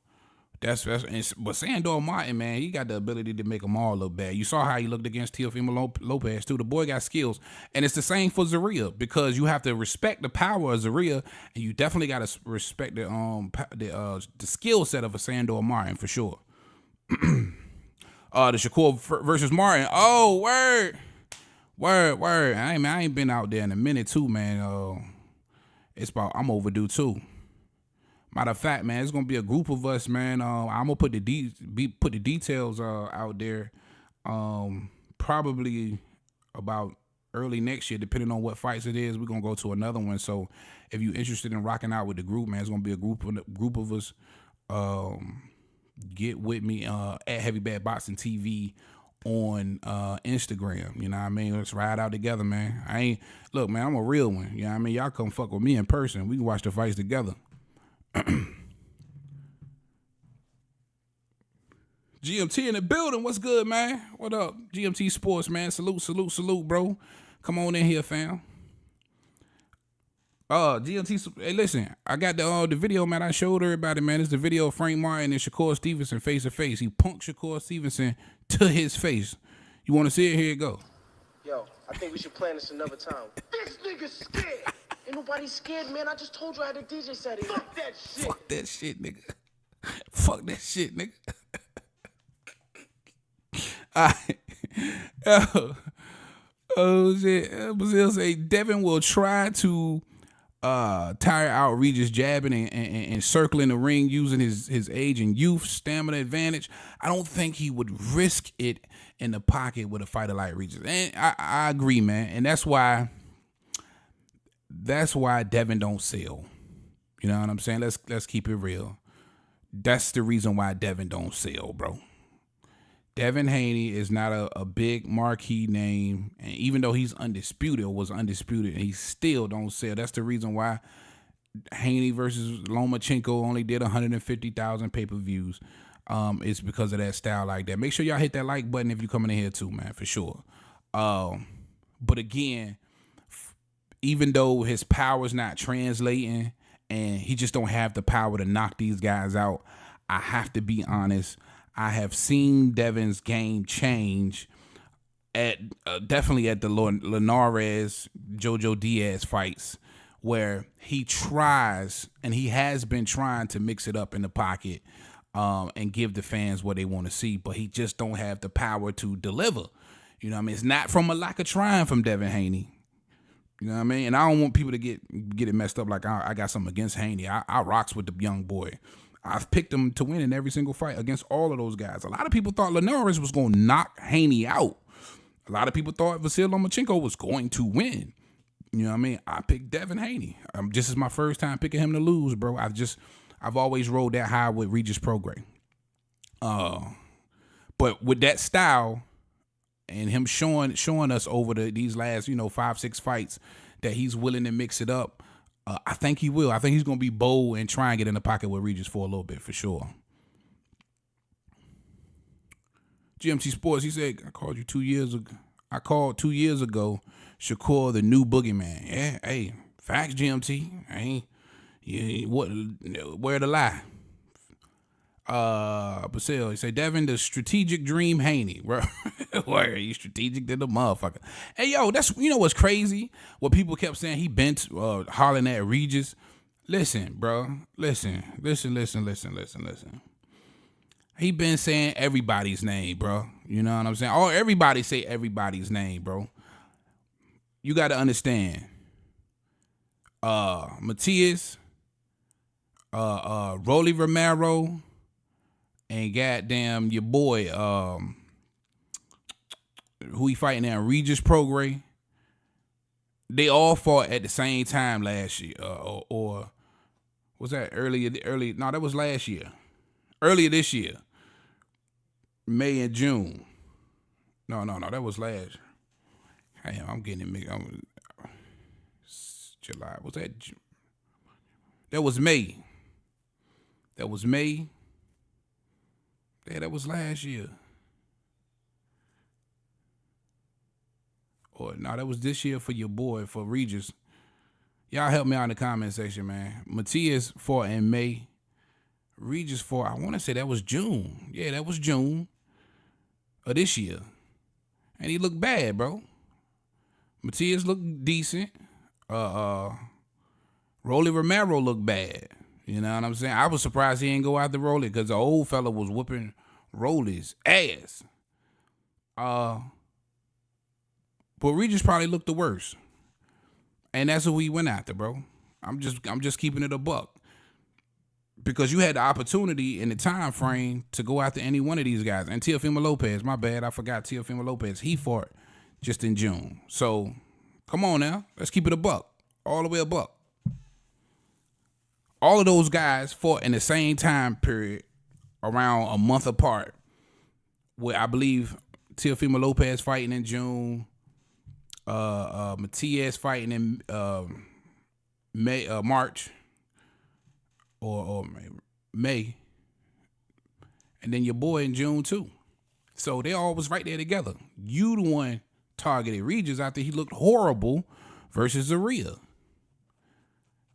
A: But Sandor Martin, man, he got the ability to make them all look bad. You saw how he looked against Teofimo Lopez too. The boy got skills, and it's the same for Zarria, because you have to respect the power of Zarria, and you definitely got to respect the skill set of a Sandor Martin for sure. The Shakur versus Martin. Oh, word. I ain't been out there in a minute too, man. I'm overdue too. Matter of fact, man, it's gonna be a group of us, man. I'm gonna put the details out there. Probably about early next year, depending on what fights it is. We're gonna go to another one. So if you're interested in rocking out with the group, man, it's gonna be a group of us. Get with me at Heavy Bad Boxing TV on Instagram. You know what I mean? Let's ride out together, man. Look, man, I'm a real one. You know what I mean? Y'all come fuck with me in person. We can watch the fights together. GMT in the building. What's good, man? What up? GMT Sports, man. Salute, bro. Come on in here, fam. GMT. Hey, listen, I got the video, man. I showed everybody, man. It's the video of Frank Martin and Shakur Stevenson face to face. He punked Shakur Stevenson to his face. You want to see it? Here you go.
C: Yo, I think we should plan this another time. This nigga's scared. Ain't nobody scared, man. I just told you I had a DJ set. Fuck that shit.
A: Fuck that shit, nigga. Fuck that shit, nigga. Oh shit. Brazil say Devin will try to tire out Regis jabbing and circling the ring using his age and youth stamina advantage. I don't think he would risk it in the pocket with a fighter like Regis. And I agree, man. And that's why Devin don't sell. You know what I'm saying? Let's keep it real. That's the reason why Devin don't sell, bro. Devin Haney is not a big marquee name, and even though he's undisputed, and he still don't sell. That's the reason why Haney versus Lomachenko only did 150,000 pay-per-views. It's because of that style like that. Make sure y'all hit that like button if you're coming in here too, man, for sure. But again, even though his power's not translating and he just don't have the power to knock these guys out, I have to be honest. I have seen Devin's game change at definitely at the Linares, Jojo Diaz fights, where he tries, and he has been trying to mix it up in the pocket and give the fans what they want to see, but he just don't have the power to deliver. You know what I mean? It's not from a lack of trying from Devin Haney. You know what I mean? And I don't want people to get it messed up like I got something against Haney. I rocks with the young boy. I've picked him to win in every single fight against all of those guys. A lot of people thought Linares was going to knock Haney out. A lot of people thought Vasyl Lomachenko was going to win. You know what I mean? I picked Devin Haney. This is my first time picking him to lose, bro. I've always rode that high with Regis Prograis. But with that style and him showing us over these last 5-6 fights that he's willing to mix it up, I think he will. I think he's going to be bold and try and get in the pocket with Regis for a little bit, for sure. GMT Sports, he said, I called 2 years ago. Shakur the new boogeyman. Yeah, hey, facts, GMT. Where the lie? Basil, he said, Devin, the strategic dream Haney, bro. Where you strategic to the motherfucker? Hey, yo, that's what's crazy? What people kept saying, he bent hollering at Regis. Listen, bro. Listen. He been saying everybody's name, bro. You know what I'm saying? Everybody say everybody's name, bro. You got to understand. Matias, Rolly Romero, and goddamn your boy, who he fighting now, Regis Prograis. They all fought at the same time last year, or was that early? No, that was last year. Earlier this year, May and June. No, that was last. Hey, I'm getting it mixed. July. Was that? That was May. That was May. Yeah, that was last year. Or no, that was this year for your boy, for Regis. Y'all help me out in the comment section, man. Matias fought in May. Regis fought, I want to say that was June. Yeah, that was June of this year. And he looked bad, bro. Matias looked decent. Rolly Romero looked bad. You know what I'm saying? I was surprised he didn't go after Rolly because the old fella was whooping Rolly's ass. But Regis probably looked the worst. And that's who he went after, bro. I'm just keeping it a buck. Because you had the opportunity in the time frame to go after any one of these guys. And Teofimo Lopez, my bad, I forgot Teofimo Lopez. He fought just in June. So, come on now. Let's keep it a buck. All the way a buck. All of those guys fought in the same time period, around a month apart. Where I believe Teofimo Lopez fighting in June. Matias fighting in March or May, and then your boy in June too. So they all was right there together. You the one targeted Regis after he looked horrible versus Zaria.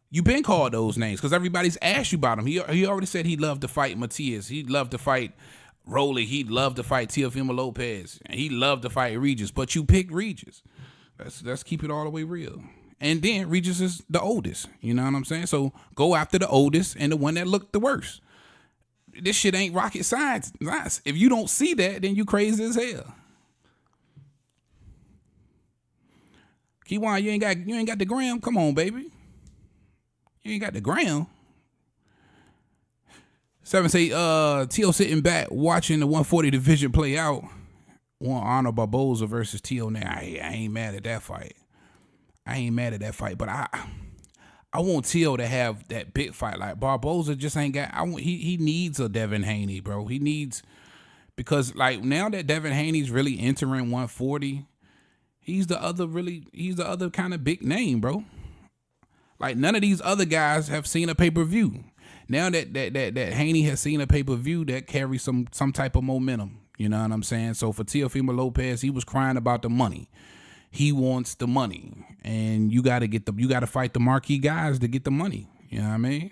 A: You been called those names because everybody's asked you about him. He already said he loved to fight Matias. He'd love to fight Rolly. He'd love to fight Teofimo Lopez. And he loved to fight Regis. But you picked Regis. Let's keep it all the way real. And then Regis is the oldest. You know what I'm saying? So go after the oldest and the one that looked the worst. This shit ain't rocket science. If you don't see that, then you crazy as hell. Kiwan, you ain't got the gram? Come on, baby. You ain't got the gram. 7 say, T.O. sitting back watching the 140 division play out. One Honor Barboza versus T.O. Now, I ain't mad at that fight. But I want T.O. to have that big fight. Like Barboza just ain't got. He needs a Devin Haney, bro. He needs, because like now that Devin Haney's really entering 140, he's the other kind of big name, bro. Like none of these other guys have seen a pay-per-view. Now that Haney has seen a pay-per-view, that carries some type of momentum. You know what I'm saying? So for Teofimo Lopez, he was crying about the money. He wants the money, and you got to fight the marquee guys to get the money. You know what I mean?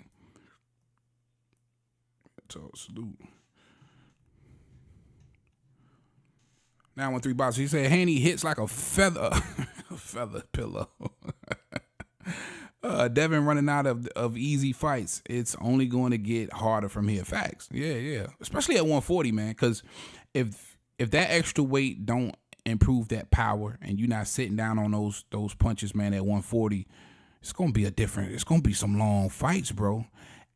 A: So salute. 913 box. He said Haney hits like a feather, a feather pillow. Devin running out of easy fights. It's only going to get harder from here. Facts. Yeah. Especially at 140, man. Because if that extra weight don't improve that power and you're not sitting down on those punches, man, at 140, it's going to be some long fights, bro.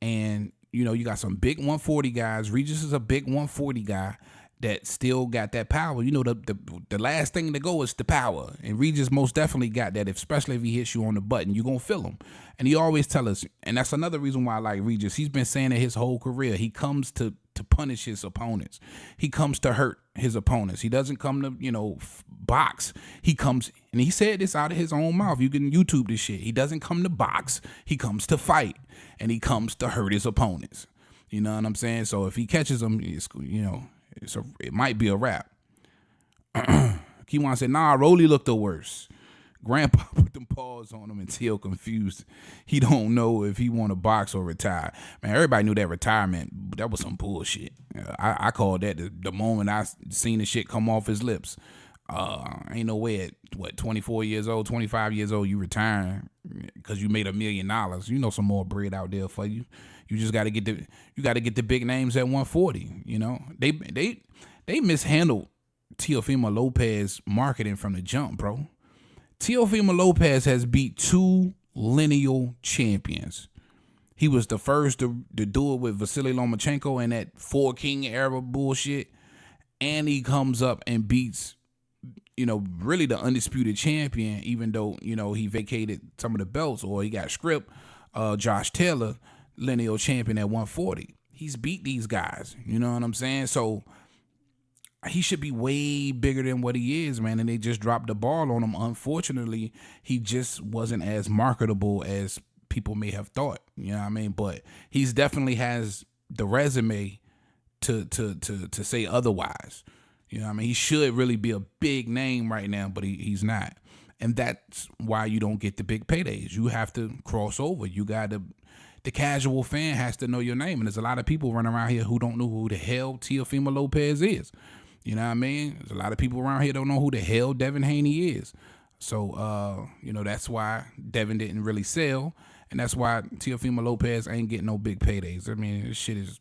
A: And, you got some big 140 guys. Regis is a big 140 guy that still got that power. The last thing to go is the power. And Regis most definitely got that, especially if he hits you on the button. You're going to feel him. And he always tell us, and that's another reason why I like Regis. He's been saying it his whole career. He comes to punish his opponents. He comes to hurt his opponents. He doesn't come to, box. He comes, and he said this out of his own mouth. You can YouTube this shit. He doesn't come to box. He comes to fight. And he comes to hurt his opponents. You know what I'm saying? So if he catches them, it might be a wrap. Kiwan said, nah, Rolly looked the worst. Grandpa put them paws on him until confused. He don't know if he want to box or retire. Man, everybody knew that retirement, that was some bullshit. I called that the moment I seen the shit come off his lips. Ain't no way at 24 years old, 25 years old, you retiring because you made $1 million. Some more bread out there for you. You just got to get the big names at 140. They mishandled Teofimo Lopez marketing from the jump, bro. Teofimo Lopez has beat 2 lineal champions. He was the first to do it with Vasily Lomachenko and that 4 King era bullshit. And he comes up and beats really the undisputed champion, even though, he vacated some of the belts or he got stripped. Josh Taylor, lineal champion at 140. He's beat these guys. You know what I'm saying? So he should be way bigger than what he is, man. And they just dropped the ball on him. Unfortunately, he just wasn't as marketable as people may have thought. You know what I mean? But he's definitely has the resume to say otherwise. You know what I mean? He should really be a big name right now, but he's not. And that's why you don't get the big paydays. You have to cross over. You got to, the casual fan has to know your name. And there's a lot of people running around here who don't know who the hell Teofimo Lopez is. You know what I mean? There's a lot of people around here don't know who the hell Devin Haney is. So, that's why Devin didn't really sell. And that's why Teofimo Lopez ain't getting no big paydays. I mean, this shit is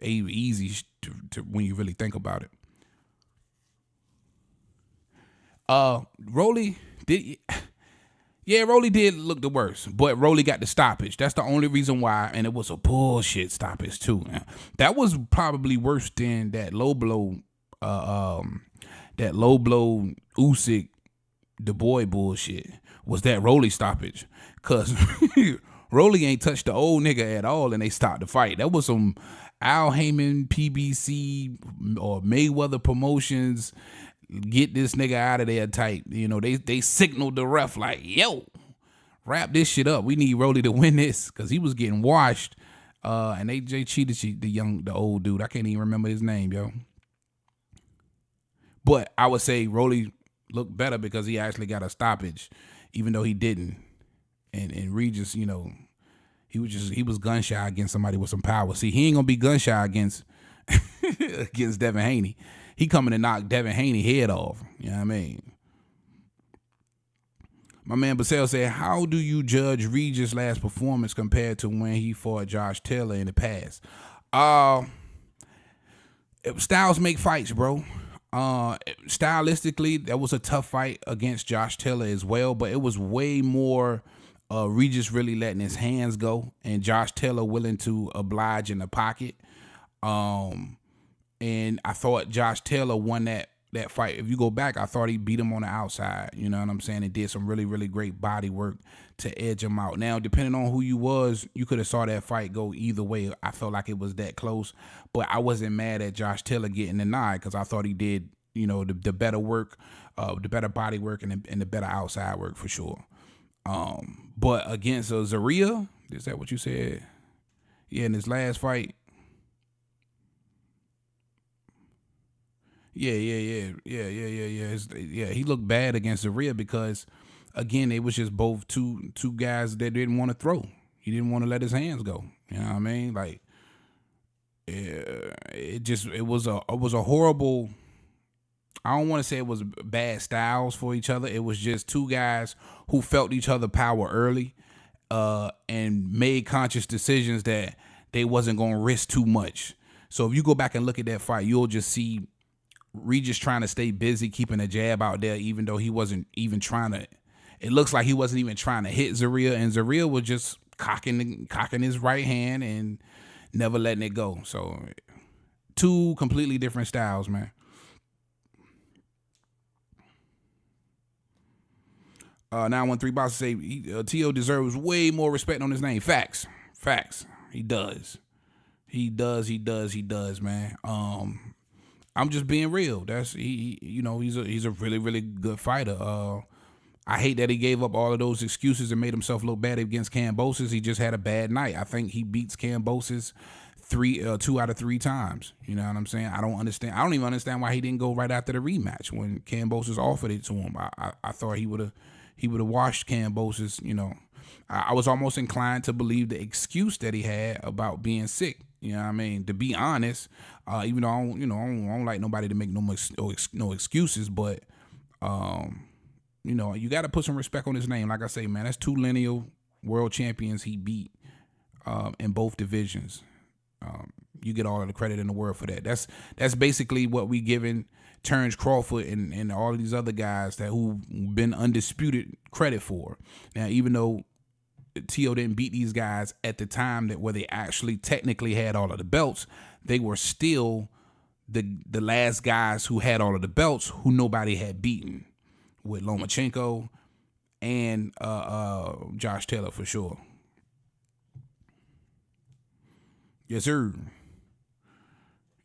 A: easy to when you really think about it. Rolly did look the worst, but Rolly got the stoppage. That's the only reason why, and it was a bullshit stoppage too. Man. That was probably worse than that low blow Usyk the boy bullshit. Was that Rolly stoppage? Cause Rolly ain't touched the old nigga at all, and they stopped the fight. That was some Al Heyman PBC or Mayweather Promotions. Get this nigga out of there type. They signaled the ref like, yo, wrap this shit up. We need Rolly to win this because he was getting washed. And they cheated the old dude. I can't even remember his name, yo. But I would say Rolly looked better because he actually got a stoppage, even though he didn't. And Regis, he was gun shy against somebody with some power. See, he ain't gonna be gun shy against Devin Haney. He coming to knock Devin Haney head off. You know what I mean? My man Basel said, how do you judge Regis' last performance compared to when he fought Josh Taylor in the past? Styles make fights, bro. Stylistically, that was a tough fight against Josh Taylor as well, but it was way more Regis really letting his hands go and Josh Taylor willing to oblige in the pocket. And I thought Josh Taylor won that fight. If you go back, I thought he beat him on the outside. You know what I'm saying? And did some really, really great body work to edge him out. Now, depending on who you was, you could have saw that fight go either way. I felt like it was that close. But I wasn't mad at Josh Taylor getting the nod because I thought he did, the better work, the better body work and the better outside work for sure. But against Zaria, is that what you said? Yeah, in his last fight. Yeah. He looked bad against Zaria because, again, it was just both two guys that didn't want to throw. He didn't want to let his hands go. You know what I mean? Like, it was a horrible. I don't want to say it was bad styles for each other. It was just two guys who felt each other power early, and made conscious decisions that they wasn't gonna risk too much. So if you go back and look at that fight, you'll just see Regis trying to stay busy, keeping a jab out there, even though he wasn't even trying to. It looks like he wasn't even trying to hit Zaria, and Zaria was just cocking his right hand and never letting it go. So, two completely different styles, man. Now 13 Boss say T.O. deserves way more respect on his name. Facts. He does, man. I'm just being real. That's he's a really, really good fighter. I hate that he gave up all of those excuses and made himself look bad against Kambosos. He just had a bad night. I think he beats Kambosos 2 out of 3 times. You know what I'm saying? I don't understand. I don't even understand why he didn't go right after the rematch when Kambosos offered it to him. I thought he would have washed Kambosos. I was almost inclined to believe the excuse that he had about being sick. You know what I mean? To be honest, even though I don't like nobody to make no excuses, but you got to put some respect on his name. Like I say, man, that's 2 lineal world champions he beat in both divisions. You get all of the credit in the world for that. That's basically what we giving Terrence Crawford and all of these other guys who've been undisputed credit for. Now, even though T.O. didn't beat these guys at the time where they actually technically had all of the belts, they were still the last guys who had all of the belts who nobody had beaten, with Lomachenko and Josh Taylor for sure. Yes, sir.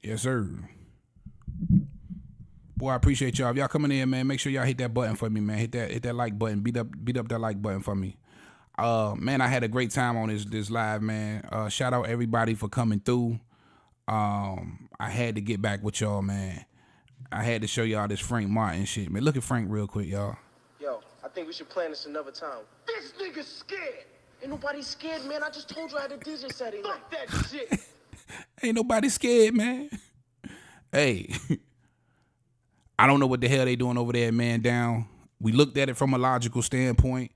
A: Yes, sir. Boy, I appreciate y'all. If y'all coming in, man, make sure y'all hit that button for me, man. Hit that like button. Beat up that like button for me. Man, I had a great time on this live, man. Shout out everybody for coming through. I had to get back with y'all, man. I had to show y'all this Frank Martin shit, man. Look at Frank real quick, y'all.
C: Yo, I think we should plan this another time. This nigga's scared. Ain't nobody scared, man. I just told you I had a DJ Saturday night. Fuck that shit.
A: Ain't nobody scared, man. Hey, I don't know what the hell they doing over there, man. Down. We looked at it from a logical standpoint.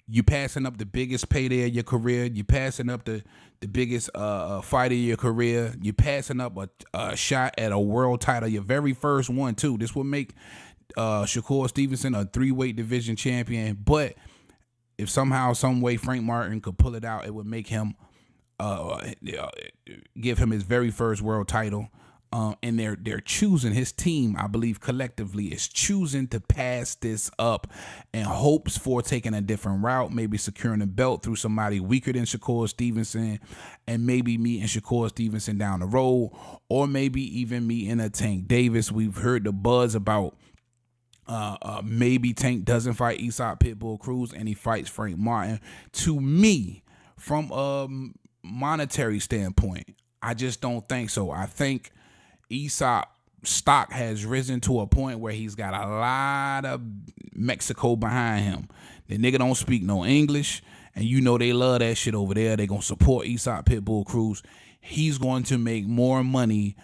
A: You passing up the biggest payday of your career. You passing up the biggest fight of your career. You passing up a shot at a world title, your very first one too. This will make Shakur Stevenson a 3-weight division champion. But if somehow, some way, Frank Martin could pull it out, it would make him give him his very first world title. And they're choosing, his team, I believe collectively, is choosing to pass this up in hopes for taking a different route, maybe securing a belt through somebody weaker than Shakur Stevenson, and maybe meeting Shakur Stevenson down the road, or maybe even meeting a Tank Davis. We've heard the buzz about maybe Tank doesn't fight Aesop Pitbull Cruz and he fights Frank Martin. To me, from a monetary standpoint, I just don't think so. I think Aesop stock has risen to a point where he's got a lot of Mexico behind him. The nigga don't speak no English, and you know they love that shit over there. They gonna support Aesop Pitbull Cruz. He's going to make more money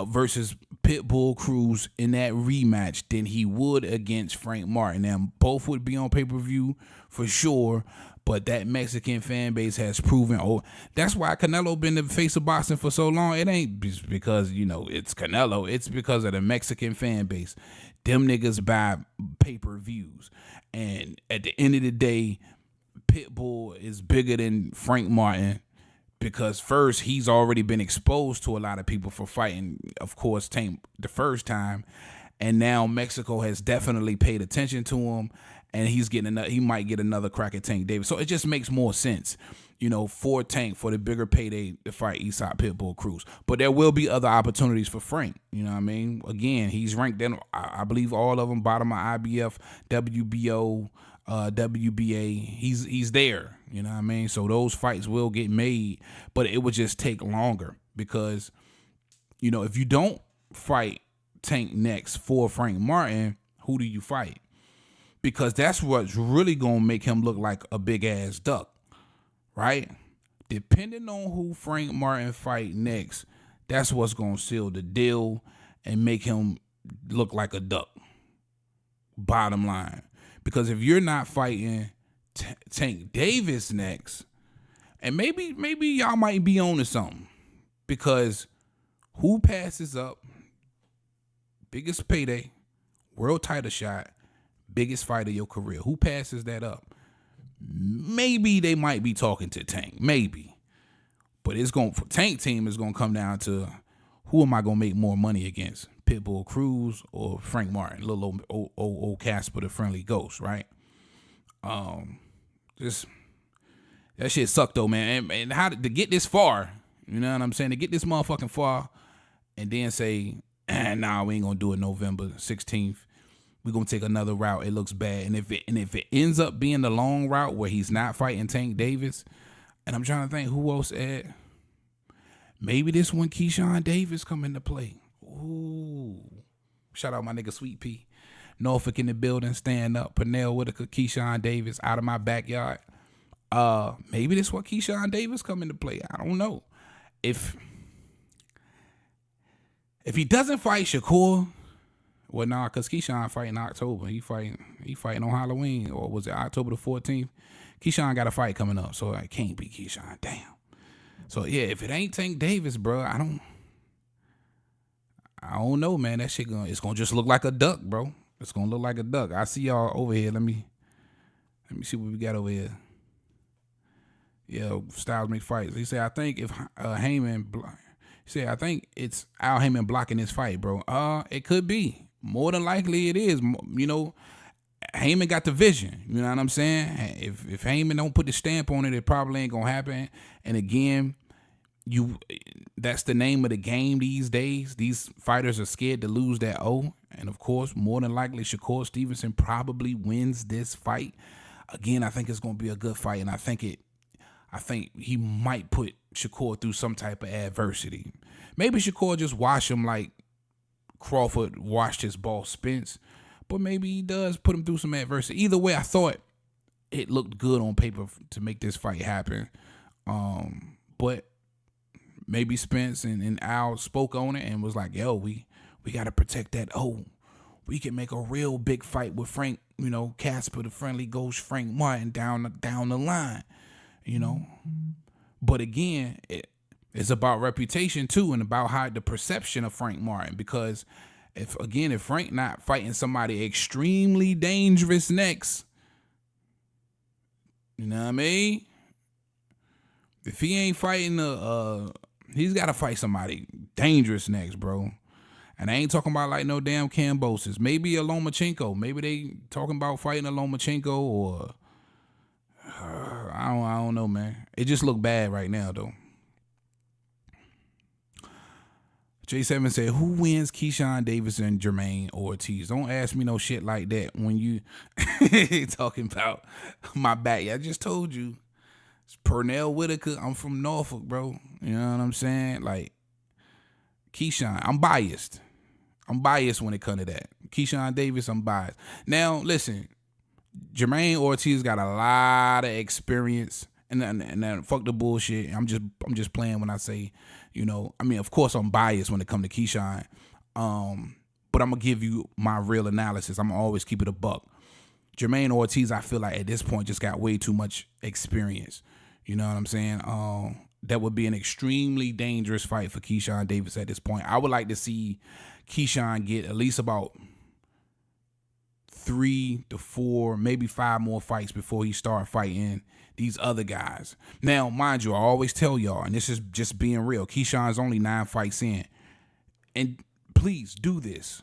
A: versus Pitbull Cruz in that rematch than he would against Frank Martin. Now, both would be on pay-per-view for sure, but that Mexican fan base has proven, that's why Canelo been the face of boxing for so long. It ain't because, it's Canelo. It's because of the Mexican fan base. Them niggas buy pay-per-views. And at the end of the day, Pitbull is bigger than Frank Martin because first, he's already been exposed to a lot of people for fighting, of course, Tank the first time. And now Mexico has definitely paid attention to him. And he might get another crack at Tank Davis. So it just makes more sense, for Tank, for the bigger payday to fight Aesop Pitbull Cruz. But there will be other opportunities for Frank. You know what I mean? Again, he's ranked in, I believe, all of them, bottom of IBF, WBO, WBA. He's there. You know what I mean? So those fights will get made, but it would just take longer because, if you don't fight Tank next for Frank Martin, who do you fight? Because that's what's really going to make him look like a big-ass duck, right? Depending on who Frank Martin fight next, that's what's going to seal the deal and make him look like a duck, bottom line. Because if you're not fighting Tank Davis next, and maybe y'all might be on to something, because who passes up biggest payday, world title shot, biggest fight of your career? Who passes that up? Maybe they might be talking to Tank. Maybe. But for Tank team is gonna come down to who am I gonna make more money against? Pitbull Cruz or Frank Martin? Little old Casper the Friendly Ghost, right? Just that shit sucked though, man. And how to get this far, you know what I'm saying? To get this motherfucking far and then say, nah, we ain't gonna do it November 16th. We're going to take another route. It looks bad. And if it ends up being the long route where he's not fighting Tank Davis, and I'm trying to think who else at, maybe this one Keyshawn Davis come into play. Ooh. Shout out my nigga Sweet Pea. Norfolk in the building, stand up. Pernell Whitaker, Keyshawn Davis out of my backyard. Maybe this one Keyshawn Davis come into play. I don't know. If he doesn't fight Shakur, well, nah, because Keyshawn fighting October. He fighting on Halloween, or was it October the 14th? Keyshawn got a fight coming up, so it can't be Keyshawn. Damn. So, yeah, if it ain't Tank Davis, bro, I don't know, man. That shit it's going to just look like a duck, bro. It's going to look like a duck. I see y'all over here. Let me see what we got over here. Yeah, Styles make fights. He said, I think if Heyman... Say, I think it's Al Heyman blocking this fight, bro. It could be. More than likely it is. You know, Heyman got the vision. You know what I'm saying? If Heyman don't put the stamp on it, it probably ain't gonna happen. And again, that's the name of the game these days. These fighters are scared to lose that O. And of course, more than likely, Shakur Stevenson probably wins this fight. Again, I think it's gonna be a good fight, and I think he might put Shakur through some type of adversity. Maybe Shakur just wash him like Crawford washed his boss Spence, but maybe he does put him through some adversity. Either way, I thought it looked good on paper to make this fight happen. But maybe Spence and Al spoke on it and was like, yo, we got to protect that. Oh, we can make a real big fight with Frank, you know, Casper, the friendly ghost Frank Martin down the line, you know. But again, it's about reputation too, and about how the perception of Frank Martin. Because if Frank not fighting somebody extremely dangerous next, you know what I mean? If he ain't fighting he's got to fight somebody dangerous next, bro. And I ain't talking about like no damn Cambosis. Maybe a Lomachenko. Maybe they talking about fighting a Lomachenko or I don't know, man. It just look bad right now, though. J7 said, who wins Keyshawn Davis and Jermaine Ortiz? Don't ask me no shit like that when you talking about my back. I just told you. It's Pernell Whitaker. I'm from Norfolk, bro. You know what I'm saying? Like, Keyshawn, I'm biased. I'm biased when it comes to that. Keyshawn Davis, I'm biased. Now, listen, Jermaine Ortiz got a lot of experience, and fuck the bullshit. I'm just playing when I say, you know, I mean, of course I'm biased when it comes to Keyshawn, but I'm gonna give you my real analysis. I'm gonna always keep it a buck. Jermaine Ortiz, I feel like at this point just got way too much experience. You know what I'm saying? That would be an extremely dangerous fight for Keyshawn Davis at this point. I would like to see Keyshawn get at least about 3 to 4, maybe 5 more fights before he start fighting these other guys. Now, mind you, I always tell y'all, and this is just being real, Keyshawn's only 9 fights in. And please do this.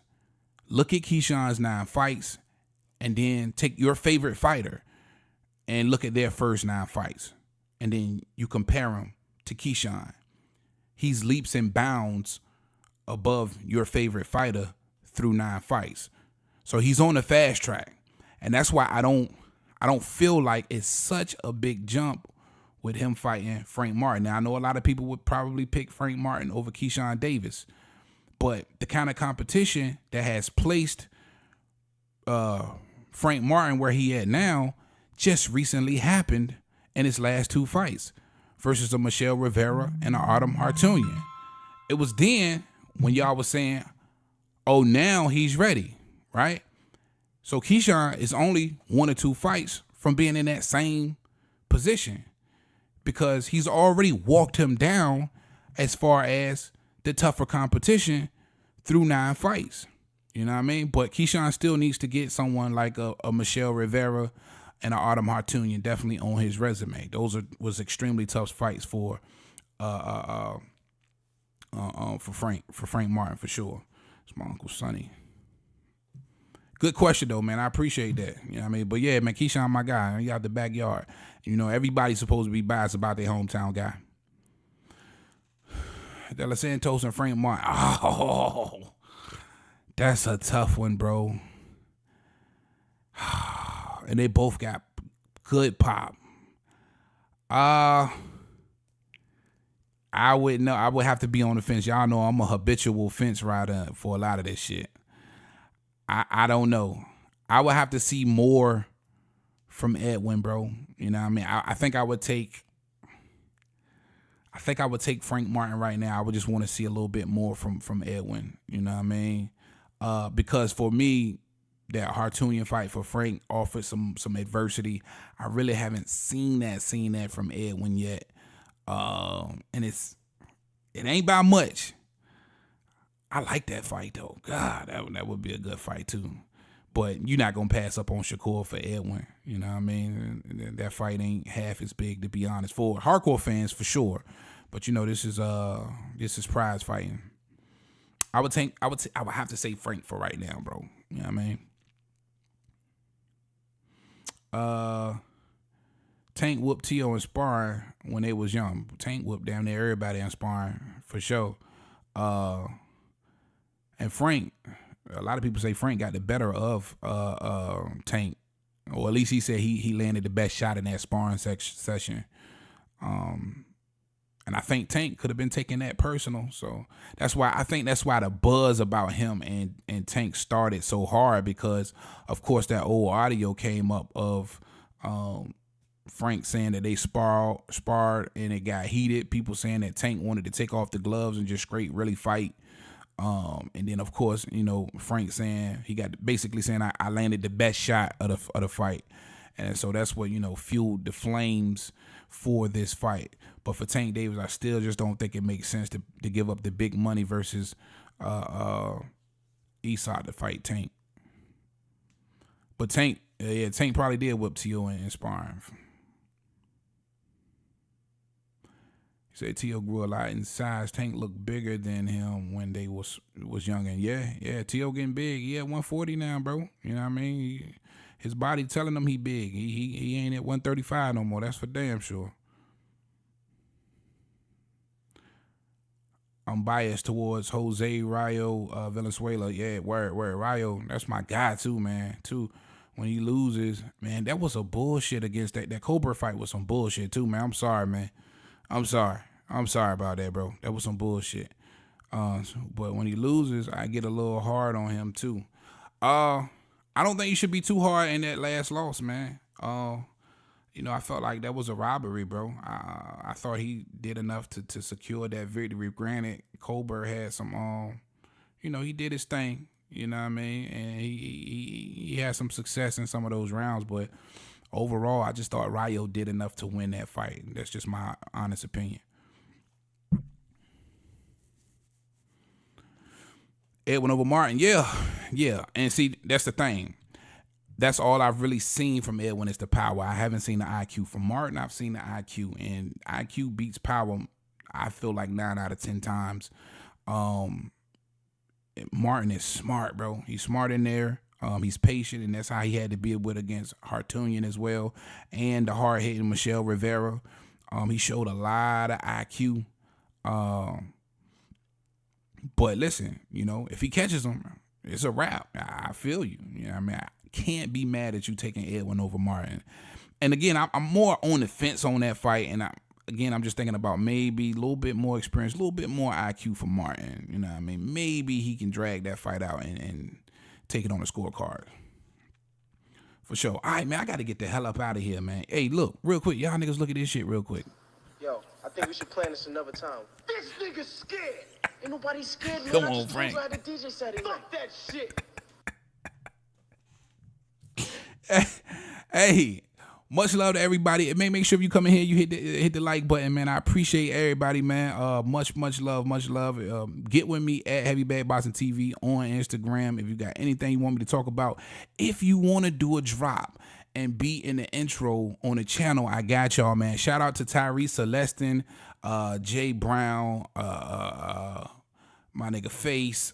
A: Look at Keyshawn's 9 fights and then take your favorite fighter and look at their first 9 fights. And then you compare them to Keyshawn. He's leaps and bounds above your favorite fighter through 9 fights. So he's on the fast track. And that's why I don't feel like it's such a big jump with him fighting Frank Martin. Now, I know a lot of people would probably pick Frank Martin over Keyshawn Davis. But the kind of competition that has placed Frank Martin where he at now just recently happened in his last 2 fights versus a Michelle Rivera and an Artem Hartunian. It was then when y'all was saying, oh, now he's ready, right? So Keyshawn is only 1 or 2 fights from being in that same position because he's already walked him down as far as the tougher competition through 9 fights. You know what I mean? But Keyshawn still needs to get someone like a Michelle Rivera and an Artem Hartunian definitely on his resume. Those was extremely tough fights for Frank Martin for sure. It's my Uncle Sonny. Good question though, man. I appreciate that. You know what I mean? But yeah, man, Keyshawn, my guy. He out the backyard. You know, everybody's supposed to be biased about their hometown guy. De Los Santos and Frank Martin. Oh, that's a tough one, bro. And they both got good pop. I would know. I would have to be on the fence. Y'all know I'm a habitual fence rider for a lot of this shit. I don't know. I would have to see more from Edwin, bro. You know what I mean? I think I would take Frank Martin right now. I would just want to see a little bit more from Edwin. You know what I mean? Because for me, that Hartunian fight for Frank offered some adversity. I really haven't seen that from Edwin yet. And it ain't by much. I like that fight though. God, that would be a good fight too. But you're not gonna pass up on Shakur for Edwin. You know what I mean? That fight ain't half as big, to be honest. For hardcore fans, for sure. But you know, this is prize fighting. I would have to say Frank for right now, bro. You know what I mean? Tank whooped T.O. in sparring when they was young. Tank whooped down there everybody in sparring for sure. And Frank, a lot of people say Frank got the better of Tank, or at least he said he landed the best shot in that sparring session. And I think Tank could have been taking that personal. So that's why the buzz about him and Tank started so hard, because of course that old audio came up of Frank saying that they sparred and it got heated. People saying that Tank wanted to take off the gloves and just straight really fight. And then of course, you know, Frank saying basically saying I landed the best shot of the fight. And so that's what, you know, fueled the flames for this fight. But for Tank Davis, I still just don't think it makes sense to give up the big money versus Eastside to fight Tank. But Tank probably did whip T.O. in sparring. He said T.O. grew a lot in size. Tank looked bigger than him when they was young. And yeah, T.O. getting big. He at 140 now, bro. You know what I mean? His body telling him he big. He ain't at 135 no more. That's for damn sure. I'm biased towards Jose Rayo Valenzuela. Yeah, word. Rayo, that's my guy too, man. Too. When he loses, man, that was a bullshit against that Cobra fight was some bullshit too, man. I'm sorry, man. I'm sorry about that, bro. That was some bullshit. But when he loses, I get a little hard on him too. I don't think you should be too hard in that last loss, man. You know, I felt like that was a robbery, bro. I thought he did enough to secure that victory. Granted, Colbert had some, you know, he did his thing. You know what I mean? And he had some success in some of those rounds. But overall, I just thought Rayo did enough to win that fight. That's just my honest opinion. Edwin over Martin, yeah. And see, that's the thing. That's all I've really seen from Edwin is the power. I haven't seen the IQ. From Martin, I've seen the IQ. And IQ beats power, I feel like 9 out of 10 times. Martin is smart, bro. He's smart in there. He's patient, and that's how he had to be with against Hartunian as well. And the hard-hitting Michelle Rivera. He showed a lot of IQ. But listen, you know, if he catches him, it's a wrap. I feel you. You know what I mean? I can't be mad at you taking Edwin over Martin. And again, I'm more on the fence on that fight. And I'm just thinking about maybe a little bit more experience, a little bit more IQ for Martin. You know what I mean? Maybe he can drag that fight out and take it on the scorecard. For sure. All right, man, I got to get the hell up out of here, man. Hey, look, real quick. Y'all niggas look at this shit real quick.
C: Yo, I think we should plan this another time. This nigga's scared. Ain't nobody scared, man.
A: Come
C: I
A: on,
C: just
A: Frank.
C: told you I had a DJ Saturday night. Fuck that shit.
A: Hey, much love to everybody. Make sure if you come in here, you hit the like button, man. I appreciate everybody, man. Much love. Get with me at Heavy Bag Boxing TV on Instagram if you got anything you want me to talk about. If you want to do a drop and be in the intro on the channel, I got y'all, man. Shout out to Tyrese Celestin, Jay Brown, my nigga Face,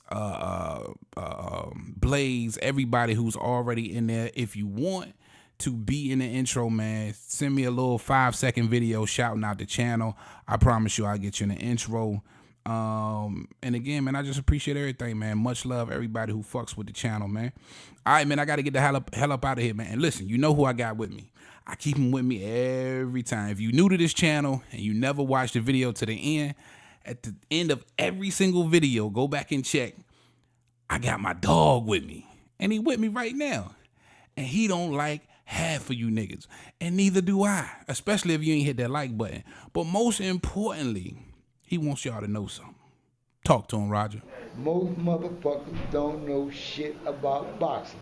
A: Blaze, everybody who's already in there. If you want to be in the intro, man, send me a little 5-second video shouting out the channel. I promise you I'll get you in the intro. And again, man, I just appreciate everything, man. Much love everybody who fucks with the channel, man. All right, man, I got to get the hell up out of here, man. And listen, you know who I got with me. I keep him with me every time. If you're new to this channel and you never watched the video to the end, at the end of every single video, go back and check. I got my dog with me. And he with me right now. And he don't like half of you niggas. And neither do I. Especially if you ain't hit that like button. But most importantly, he wants y'all to know something. Talk to him, Roger.
D: Most motherfuckers don't know shit about boxing.